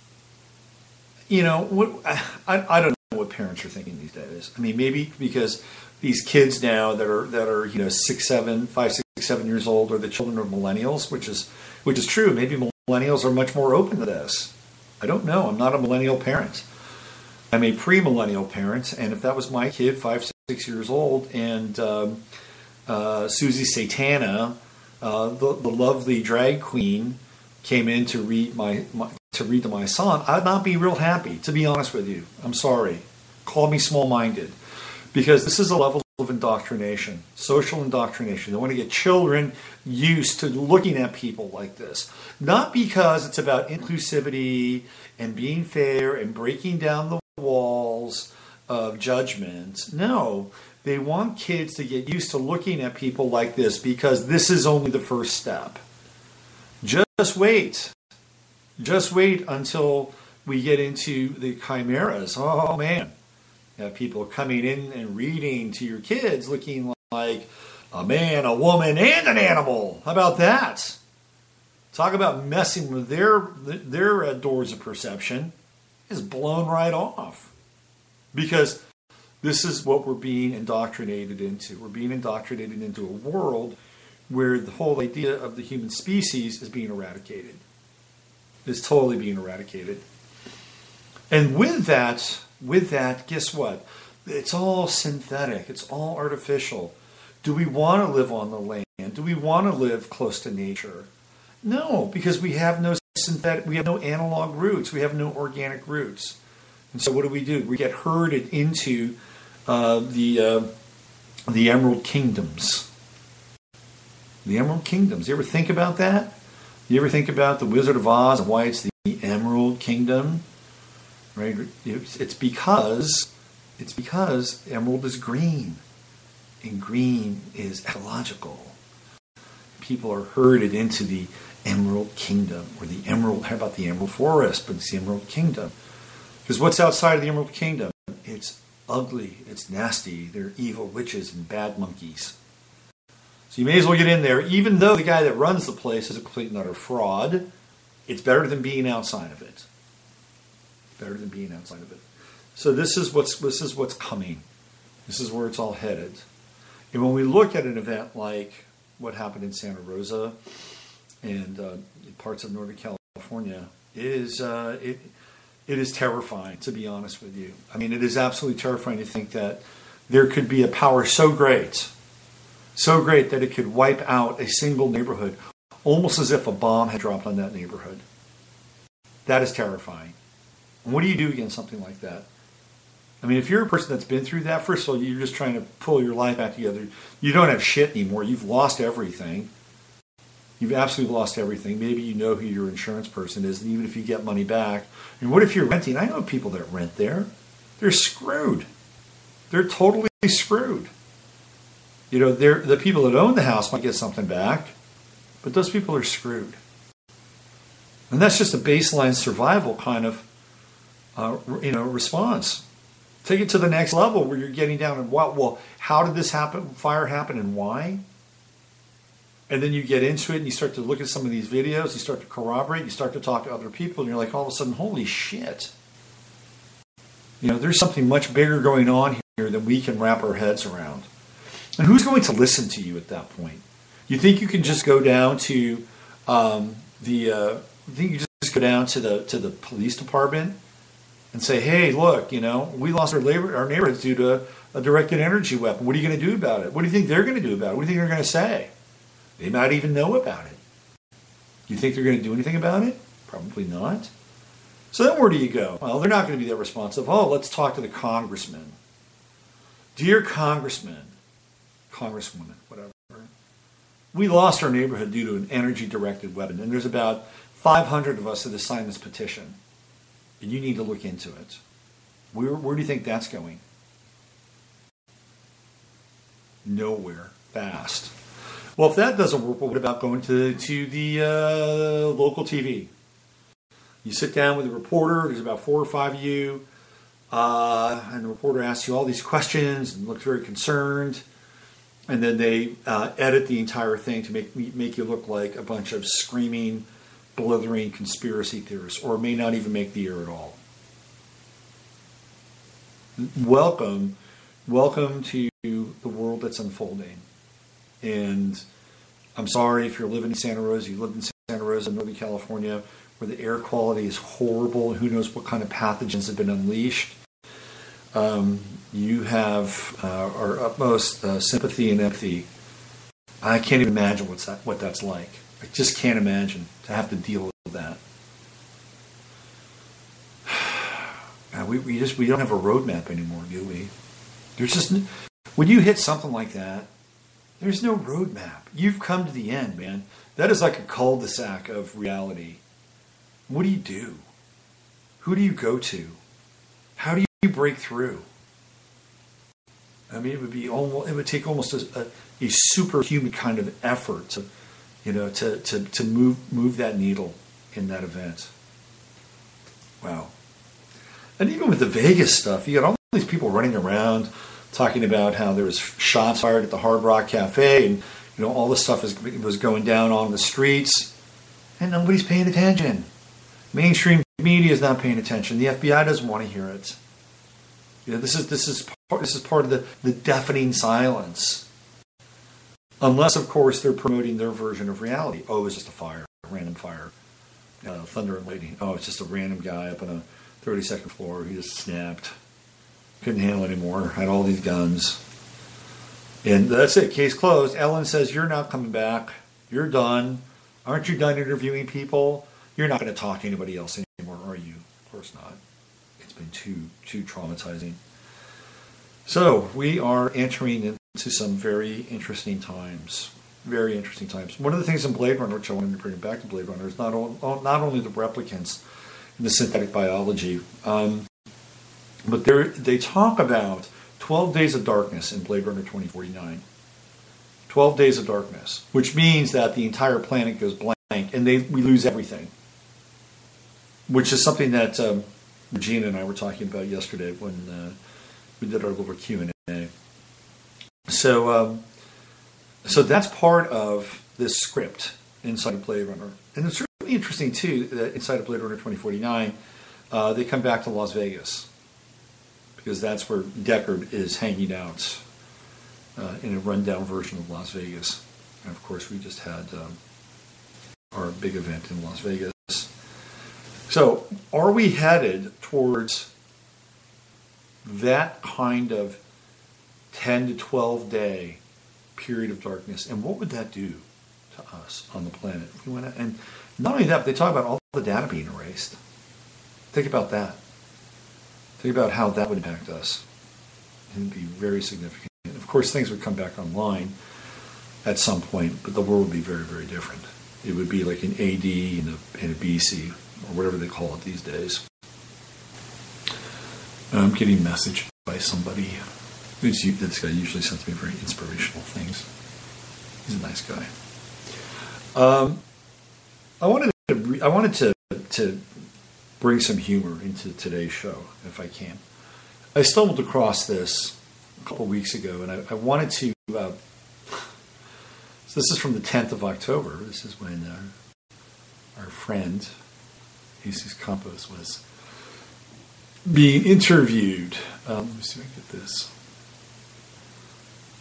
I don't know what parents are thinking these days. I mean, maybe because these kids now that are 5, 6, 7 years old are the children of millennials, which is true. Maybe millennials are much more open to this. I don't know. I'm not a millennial parent. I'm a pre-millennial parent, and if that was my kid, 5, 6 years old, and Susie Satana, the lovely drag queen, came in to read to my son, I'd not be real happy, to be honest with you. I'm sorry. Call me small-minded. Because this is a level of indoctrination, social indoctrination. They want to get children used to looking at people like this. Not because it's about inclusivity and being fair and breaking down the walls of judgment. No, they want kids to get used to looking at people like this because this is only the first step. Just wait. Just wait until we get into the chimeras. Oh, man. You have people coming in and reading to your kids looking like a man, a woman, and an animal. How about that? Talk about messing with their doors of perception. Is blown right off. Because this is what we're being indoctrinated into. We're being indoctrinated into a world where the whole idea of the human species is being eradicated. It's totally being eradicated. And with that, guess what? It's all synthetic. It's all artificial. Do we want to live on the land? Do we want to live close to nature? No, because we have no synthetic, we have no analog roots, we have no organic roots. And so what do? We get herded into the Emerald Kingdoms. The Emerald Kingdoms. You ever think about that? You ever think about the Wizard of Oz and why it's the Emerald Kingdom? Right? It's because emerald is green, and green is ecological. People are herded into the Emerald Kingdom, or the Emerald. How about the Emerald Forest? But it's the Emerald Kingdom. Because what's outside of the Emerald Kingdom? It's ugly. It's nasty. They're evil witches and bad monkeys. So you may as well get in there, even though the guy that runs the place is a complete and utter fraud. It's better than being outside of it. Better than being outside of it. So this is what's coming. This is where it's all headed. And when we look at an event like what happened in Santa Rosa and parts of Northern California, it is terrifying, to be honest with you. I mean, it is absolutely terrifying to think that there could be a power so great that it could wipe out a single neighborhood, almost as if a bomb had dropped on that neighborhood. That is terrifying. And what do you do against something like that? I mean, if you're a person that's been through that, first of all, you're just trying to pull your life back together. You don't have shit anymore. You've lost everything. You've absolutely lost everything. Maybe you know who your insurance person is, and even if you get money back. And what if you're renting? I know people that rent there. They're screwed. They're totally screwed. You know, the people that own the house might get something back, but those people are screwed. And that's just a baseline survival kind of, response. Take it to the next level where you're getting down and well, how did this happen? Fire happen and why? And then you get into it and you start to look at some of these videos, you start to corroborate, you start to talk to other people, and you're like, all of a sudden, holy shit. You know, there's something much bigger going on here than we can wrap our heads around. And who's going to listen to you at that point? You think you can just go down to the police department and say, hey, look, you know, we lost our neighborhoods due to a directed energy weapon. What are you going to do about it? What do you think they're going to do about it? What do you think they're going to say? They might even know about it. You think they're going to do anything about it? Probably not. So then where do you go? Well, they're not going to be that responsive. Oh, let's talk to the congressman. Dear congressman, congresswoman, whatever. We lost our neighborhood due to an energy-directed weapon, and there's about 500 of us that have signed this petition. And you need to look into it. Where do you think that's going? Nowhere. Fast. Well, if that doesn't work, what about going to the local TV? You sit down with a reporter. There's about 4 or 5 of you. And the reporter asks you all these questions and looks very concerned. And then they edit the entire thing to make you look like a bunch of screaming, blithering conspiracy theorists, or may not even make the air at all. Welcome to the world that's unfolding. And I'm sorry if you're living in Santa Rosa, you live in Santa Rosa, Northern California, where the air quality is horrible, and who knows what kind of pathogens have been unleashed. You have our utmost sympathy and empathy. I can't even imagine what that's like. I just can't imagine to have to deal with that. We don't have a roadmap anymore, do we? There's just, when you hit something like that, there's no roadmap. You've come to the end, man. That is like a cul-de-sac of reality. What do you do? Who do you go to? How do you break through? I mean, it would take almost a superhuman kind of effort to move that needle in that event. Wow. And even with the Vegas stuff, you got all these people running around talking about how there was shots fired at the Hard Rock Cafe, and all this stuff was going down on the streets, and nobody's paying attention. Mainstream media is not paying attention. The FBI doesn't want to hear it. This is part of the deafening silence. Unless, of course, they're promoting their version of reality. Oh, it was just a fire, a random fire. Thunder and lightning. Oh, it's just a random guy up on a 32nd floor. He just snapped. Couldn't handle it anymore. Had all these guns. And that's it. Case closed. Ellen says, you're not coming back. You're done. Aren't you done interviewing people? You're not going to talk to anybody else anymore, are you? Of course not. It's been too traumatizing. So we are entering into some very interesting times. Very interesting times. One of the things in Blade Runner, which I wanted to bring back to Blade Runner, is not only the replicants in the synthetic biology, but they talk about 12 Days of Darkness in Blade Runner 2049. 12 Days of Darkness, which means that the entire planet goes blank and we lose everything. Which is something that Regina and I were talking about yesterday when we did our little Q&A. So that's part of this script inside of Blade Runner. And it's really interesting, too, that inside of Blade Runner 2049, they come back to Las Vegas, because that's where Deckard is hanging out in a rundown version of Las Vegas. And, of course, we just had our big event in Las Vegas. So, are we headed towards that kind of 10 to 12 day period of darkness? And what would that do to us on the planet? And not only that, but they talk about all the data being erased. Think about that. Think about how that would impact us. It would be very significant. Of course, things would come back online at some point, but the world would be very, very different. It would be like an AD and a BC, or whatever they call it these days. I'm getting a message by somebody. This guy usually sends me very inspirational things. He's a nice guy. I wanted to bring some humor into today's show, if I can. I stumbled across this a couple of weeks ago, and I wanted to. So this is from the 10th of October. This is when our friend Jesus Campos was being interviewed. Let me see if I can get this.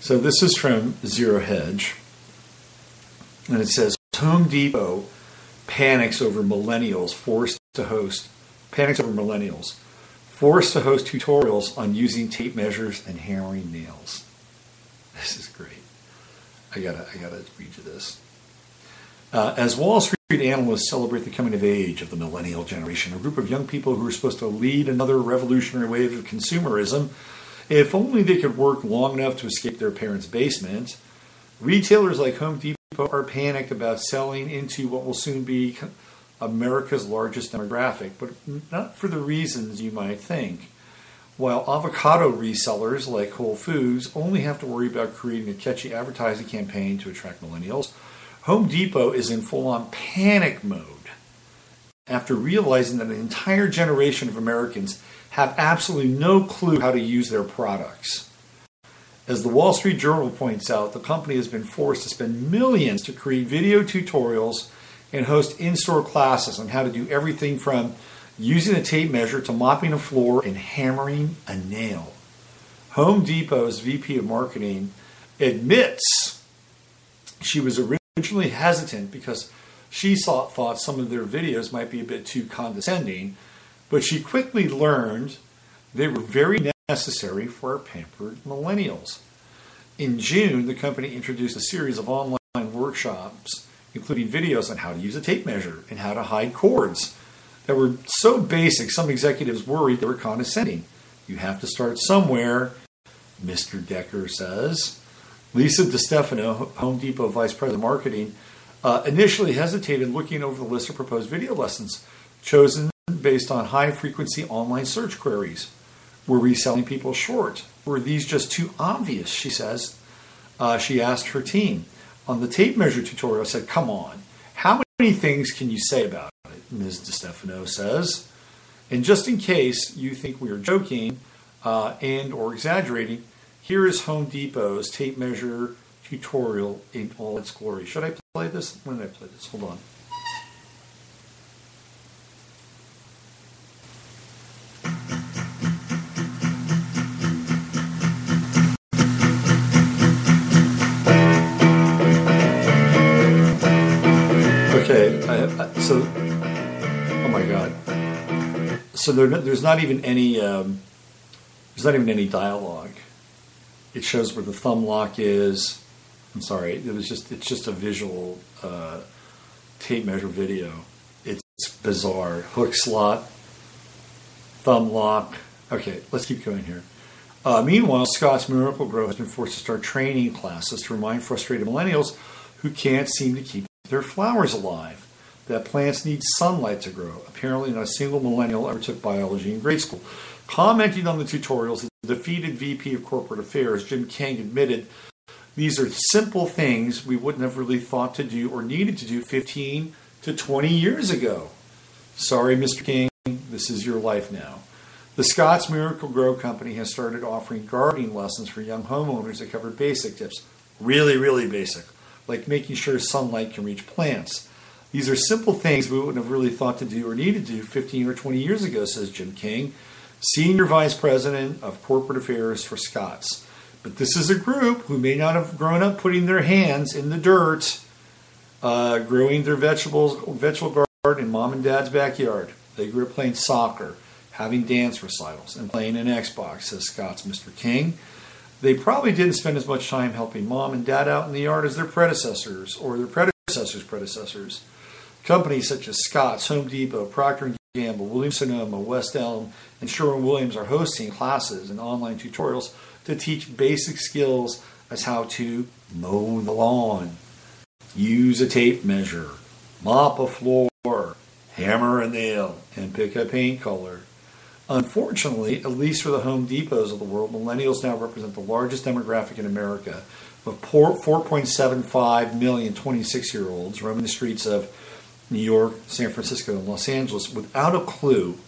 So this is from Zero Hedge, and it says, Home Depot panics over millennials forced to host tutorials on using tape measures and hammering nails. This is great. I gotta read you this. As Wall Street analysts celebrate the coming of age of the millennial generation, a group of young people who are supposed to lead another revolutionary wave of consumerism, if only they could work long enough to escape their parents' basement, retailers like Home Depot are panicked about selling into what will soon be America's largest demographic, but not for the reasons you might think. While avocado resellers like Whole Foods only have to worry about creating a catchy advertising campaign to attract millennials, Home Depot is in full-on panic mode after realizing that an entire generation of Americans have absolutely no clue how to use their products. As the Wall Street Journal points out, the company has been forced to spend millions to create video tutorials and host in-store classes on how to do everything from using a tape measure to mopping a floor and hammering a nail. Home Depot's VP of Marketing admits she was originally hesitant because she thought some of their videos might be a bit too condescending, but she quickly learned they were very necessary for our pampered millennials. In June, the company introduced a series of online workshops, including videos on how to use a tape measure and how to hide cords that were so basic some executives worried they were condescending. You have to start somewhere, Mr. Decker says. Lisa DiStefano, Home Depot Vice President of Marketing, initially hesitated looking over the list of proposed video lessons chosen based on high-frequency online search queries. Were we selling people short? Were these just too obvious, she says. She asked her team. On the tape measure tutorial, said, come on, how many things can you say about it? Ms. DiStefano says. And just in case you think we are joking and or exaggerating, here is Home Depot's tape measure tutorial in all its glory. Should I play this? When did I play this? Hold on. Okay, so, oh my God. So there's not even any dialogue. It shows where the thumb lock is. I'm sorry, it's just a visual tape measure video. It's bizarre. Hook slot, thumb lock. Okay, let's keep going here. Meanwhile, Scott's Miracle-Gro has been forced to start training classes to remind frustrated millennials who can't seem to keep their flowers alive that plants need sunlight to grow. Apparently, not a single millennial ever took biology in grade school. Commenting on the tutorials, the defeated VP of Corporate Affairs, Jim King, admitted these are simple things we wouldn't have really thought to do or needed to do 15 to 20 years ago. Sorry, Mr. King, this is your life now. The Scott's Miracle-Gro Company has started offering gardening lessons for young homeowners that cover basic tips. Really, really basic, like making sure sunlight can reach plants. These are simple things we wouldn't have really thought to do or needed to do 15 or 20 years ago, says Jim King, Senior Vice President of Corporate Affairs for Scott's. But this is a group who may not have grown up putting their hands in the dirt, growing their vegetable garden in mom and dad's backyard. They grew up playing soccer, having dance recitals, and playing an Xbox, says Scott's Mr. King. They probably didn't spend as much time helping mom and dad out in the yard as their predecessors or their predecessors' predecessors. Companies such as Scott's, Home Depot, Procter & Gamble, Williams-Sonoma, West Elm, and Sherwin-Williams are hosting classes and online tutorials to teach basic skills as how to mow the lawn, use a tape measure, mop a floor, hammer a nail, and pick a paint color. Unfortunately, at least for the Home Depots of the world, millennials now represent the largest demographic in America, with 4.75 million 26-year-olds roaming the streets of New York, San Francisco, and Los Angeles without a clue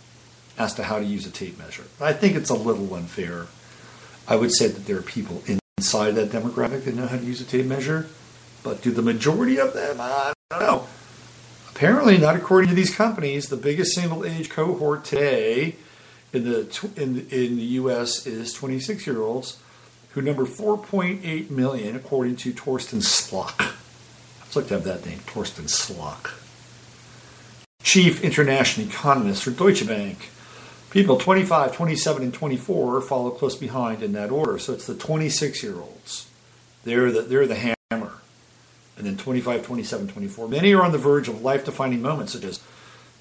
as to how to use a tape measure. I think it's a little unfair. I would say that there are people inside that demographic that know how to use a tape measure, but do the majority of them? I don't know. Apparently, not according to these companies. The biggest single age cohort today in the U.S. is 26-year-olds, who number 4.8 million, according to Torsten Slock. I'd like to have that name, Torsten Slock. Chief International Economist for Deutsche Bank. People 25, 27, and 24 follow close behind in that order. So it's the 26-year-olds. They're the hammer. And then 25, 27, 24. Many are on the verge of life-defining moments, such as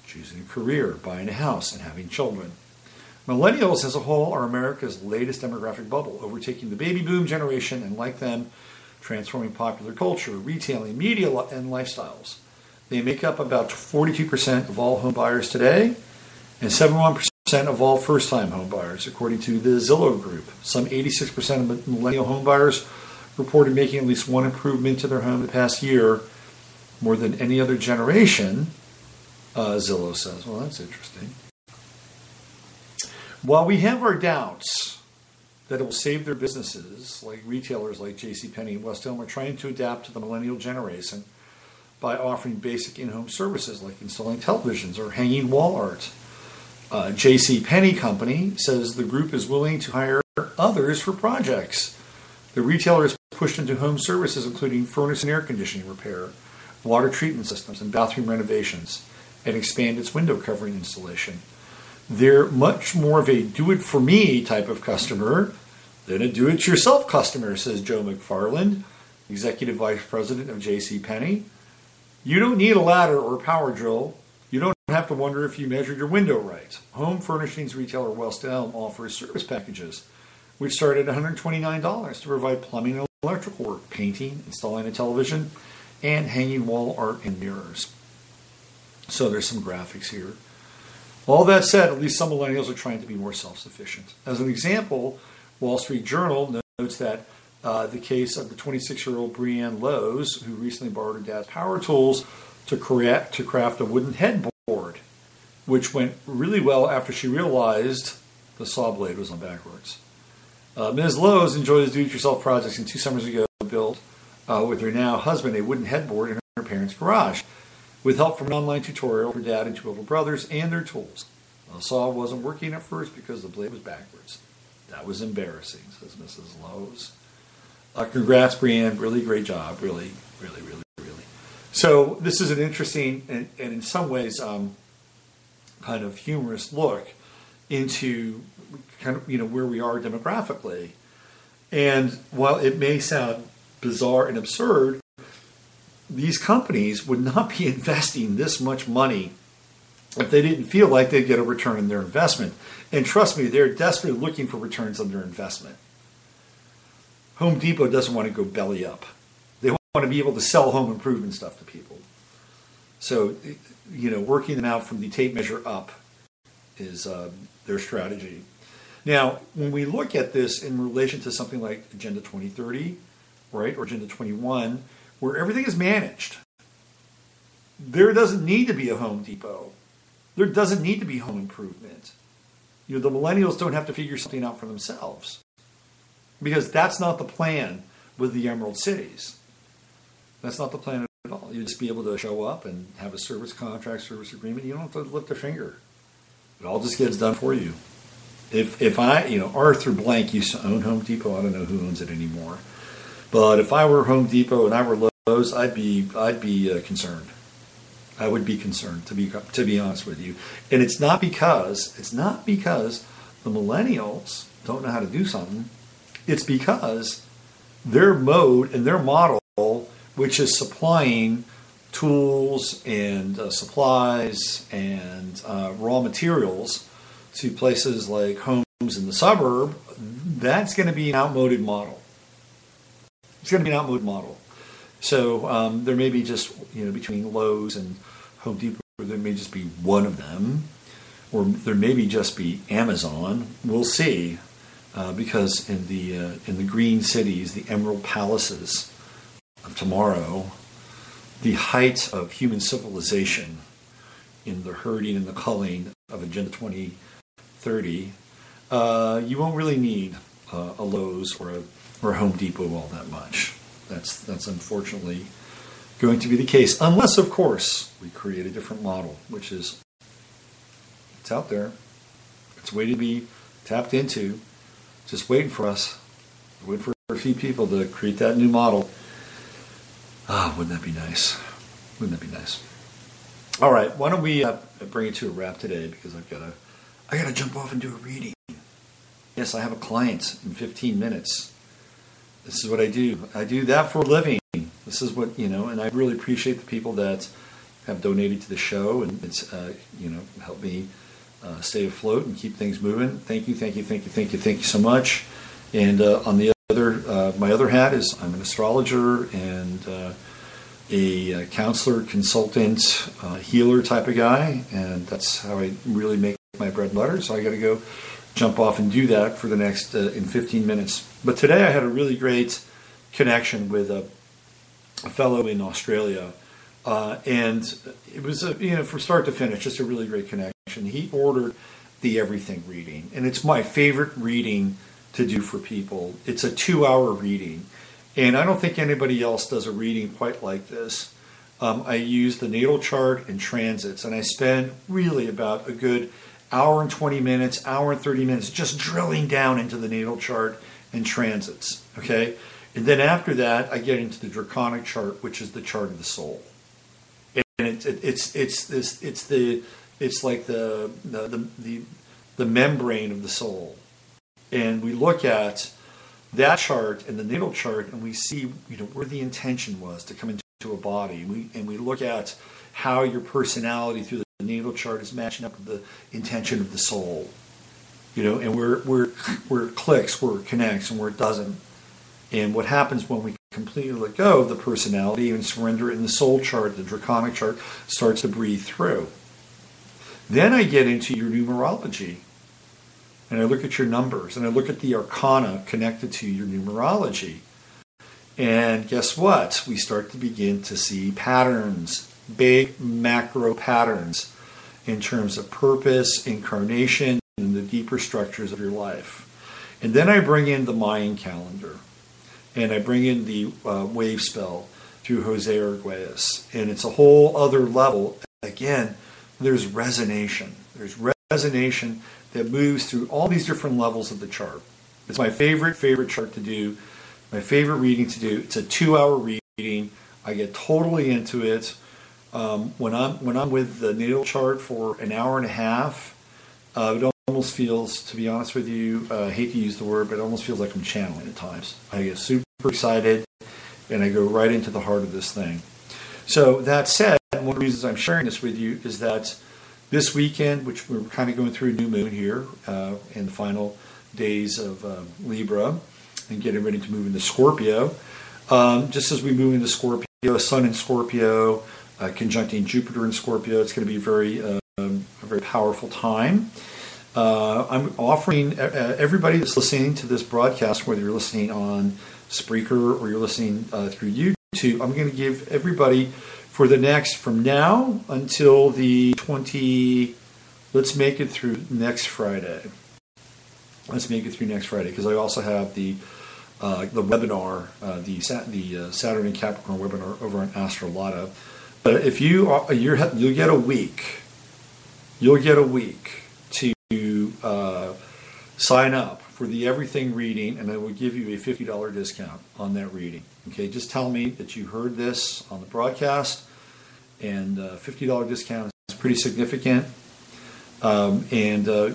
choosing a career, buying a house, and having children. Millennials as a whole are America's latest demographic bubble, overtaking the baby boom generation and, like them, transforming popular culture, retailing, media, and lifestyles. They make up about 42% of all home buyers today and 71% of all first-time home buyers, according to the Zillow Group. Some 86% of millennial home buyers reported making at least one improvement to their home the past year, more than any other generation, Zillow says. Well, that's interesting. While we have our doubts that it will save their businesses, like retailers like JCPenney and West Elm are trying to adapt to the millennial generation by offering basic in-home services like installing televisions or hanging wall art. JCPenney Company says the group is willing to hire others for projects. The retailer has pushed into home services including furnace and air conditioning repair, water treatment systems, and bathroom renovations, and expand its window covering installation. They're much more of a do-it-for-me type of customer than a do-it-yourself customer, says Joe McFarland, Executive Vice President of JCPenney. You don't need a ladder or a power drill. You don't have to wonder if you measured your window right. Home furnishings retailer West Elm offers service packages, which start at $129 to provide plumbing and electrical work, painting, installing a television, and hanging wall art and mirrors. So there's some graphics here. All that said, at least some millennials are trying to be more self-sufficient. As an example, Wall Street Journal notes that the case of the 26-year-old Brianne Lowe's, who recently borrowed her dad's power tools to craft a wooden headboard, which went really well after she realized the saw blade was on backwards. Ms. Lowe's enjoys do-it-yourself projects, and 2 summers ago built with her now husband a wooden headboard in her parents' garage, with help from an online tutorial, her dad and 2 older brothers, and their tools. The saw wasn't working at first because the blade was backwards. That was embarrassing, says Mrs. Lowe's. Congrats, Brianne. Really great job. Really, really, really, really. So this is an interesting and in some ways kind of humorous look into kind of where we are demographically. And while it may sound bizarre and absurd, these companies would not be investing this much money if they didn't feel like they'd get a return on their investment. And trust me, they're desperately looking for returns on their investment. Home Depot doesn't want to go belly up. They want to be able to sell home improvement stuff to people. So, working them out from the tape measure up is their strategy. Now, when we look at this in relation to something like Agenda 2030, right, or Agenda 21, where everything is managed, there doesn't need to be a Home Depot. There doesn't need to be home improvement. The millennials don't have to figure something out for themselves, because that's not the plan with the Emerald Cities. That's not the plan at all. You just be able to show up and have a service contract, service agreement. You don't have to lift a finger. It all just gets done for you. If I, Arthur Blank used to own Home Depot. I don't know who owns it anymore. But if I were Home Depot and I were Lowe's, I'd be concerned. I would be concerned, to be honest with you. And it's not because the millennials don't know how to do something. It's because their mode and their model, which is supplying tools and supplies and raw materials to places like homes in the suburb, that's going to be an outmoded model. It's going to be an outmoded model. So there may be just, between Lowe's and Home Depot, there may just be one of them, or there may be just be Amazon. We'll see, because in the green cities, the Emerald Palaces of tomorrow, the height of human civilization in the herding and the culling of Agenda 2030, you won't really need a Lowe's or a Home Depot all that much. That's unfortunately going to be the case, unless, of course, we create a different model, which is, it's out there. It's waiting to be tapped into. Just waiting for us. Waiting for a few people to create that new model. Wouldn't that be nice? Wouldn't that be nice? All right, why don't we bring it to a wrap today, because I gotta jump off and do a reading. Yes, I have a client in 15 minutes. This is what I do. I do that for a living. This is what, and I really appreciate the people that have donated to the show, and it's, helped me stay afloat and keep things moving. Thank you so much. And on the other, my other hat is I'm an astrologer and a counselor, consultant, healer type of guy, and that's how I really make my bread and butter. So I got to go jump off and do that for the next in 15 minutes. But today I had a really great connection with a fellow in Australia, and it was from start to finish just a really great connection. He ordered the Everything reading, and it's my favorite reading to do for people. It's a 2-hour reading, and I don't think anybody else does a reading quite like this. I use the natal chart and transits, and I spend really about a good hour and 20 minutes, hour and 30 minutes just drilling down into the natal chart and transits, okay? And then after that, I get into the draconic chart, which is the chart of the soul. And it's like the membrane of the soul. And we look at that chart and the natal chart, and we see where the intention was to come into a body. We look at how your personality through the natal chart is matching up with the intention of the soul. And where it clicks, where it connects, and where it doesn't. And what happens when we completely let go of the personality and surrender it in the soul chart, the draconic chart starts to breathe through. Then I get into your numerology. And I look at your numbers, and I look at the arcana connected to your numerology. And guess what? We start to begin to see patterns, big macro patterns in terms of purpose, incarnation, and the deeper structures of your life. And then I bring in the Mayan calendar, and I bring in the wave spell through Jose Arguelles. And it's a whole other level. Again, there's resonation. There's resonation that moves through all these different levels of the chart. It's my favorite chart to do, my favorite reading to do. It's a 2-hour reading. I get totally into it. When I'm with the natal chart for an hour and a half, it almost feels, to be honest with you, I hate to use the word, but it almost feels like I'm channeling at times. I get super excited, and I go right into the heart of this thing. So that said, one of the reasons I'm sharing this with you is that this weekend, which we're kind of going through a new moon here in the final days of Libra and getting ready to move into Scorpio, just as we move into Scorpio, Sun in Scorpio, conjuncting Jupiter in Scorpio, it's going to be a very powerful time. I'm offering everybody that's listening to this broadcast, whether you're listening on Spreaker or you're listening through YouTube, I'm going to give everybody from now until the let's make it through next Friday. Because I also have the webinar, the Saturn and Capricorn webinar over on Astrolata. But if you'll get a week. You'll get a week to sign up for the Everything reading, and I will give you a $50 discount on that reading. Okay, just tell me that you heard this on the broadcast, and $50 discount is pretty significant. But the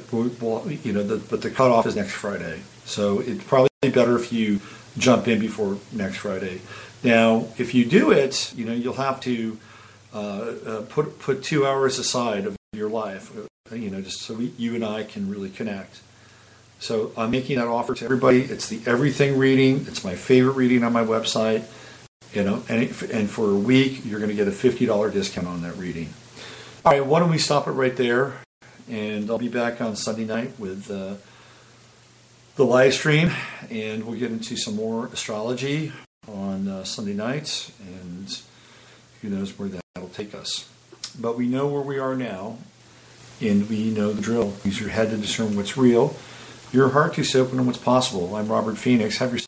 cutoff is next Friday, so it's probably better if you jump in before next Friday. Now, if you do it, you'll have to put 2 hours aside of your life, just so you and I can really connect. So I'm making that offer to everybody. It's the Everything reading. It's my favorite reading on my website. And for a week, you're going to get a $50 discount on that reading. All right, why don't we stop it right there? And I'll be back on Sunday night with the live stream, and we'll get into some more astrology on Sunday night, and who knows where that'll take us. But we know where we are now, and we know the drill. Use your head to discern what's real, your heart to open on what's possible. I'm Robert Phoenix. Have yourself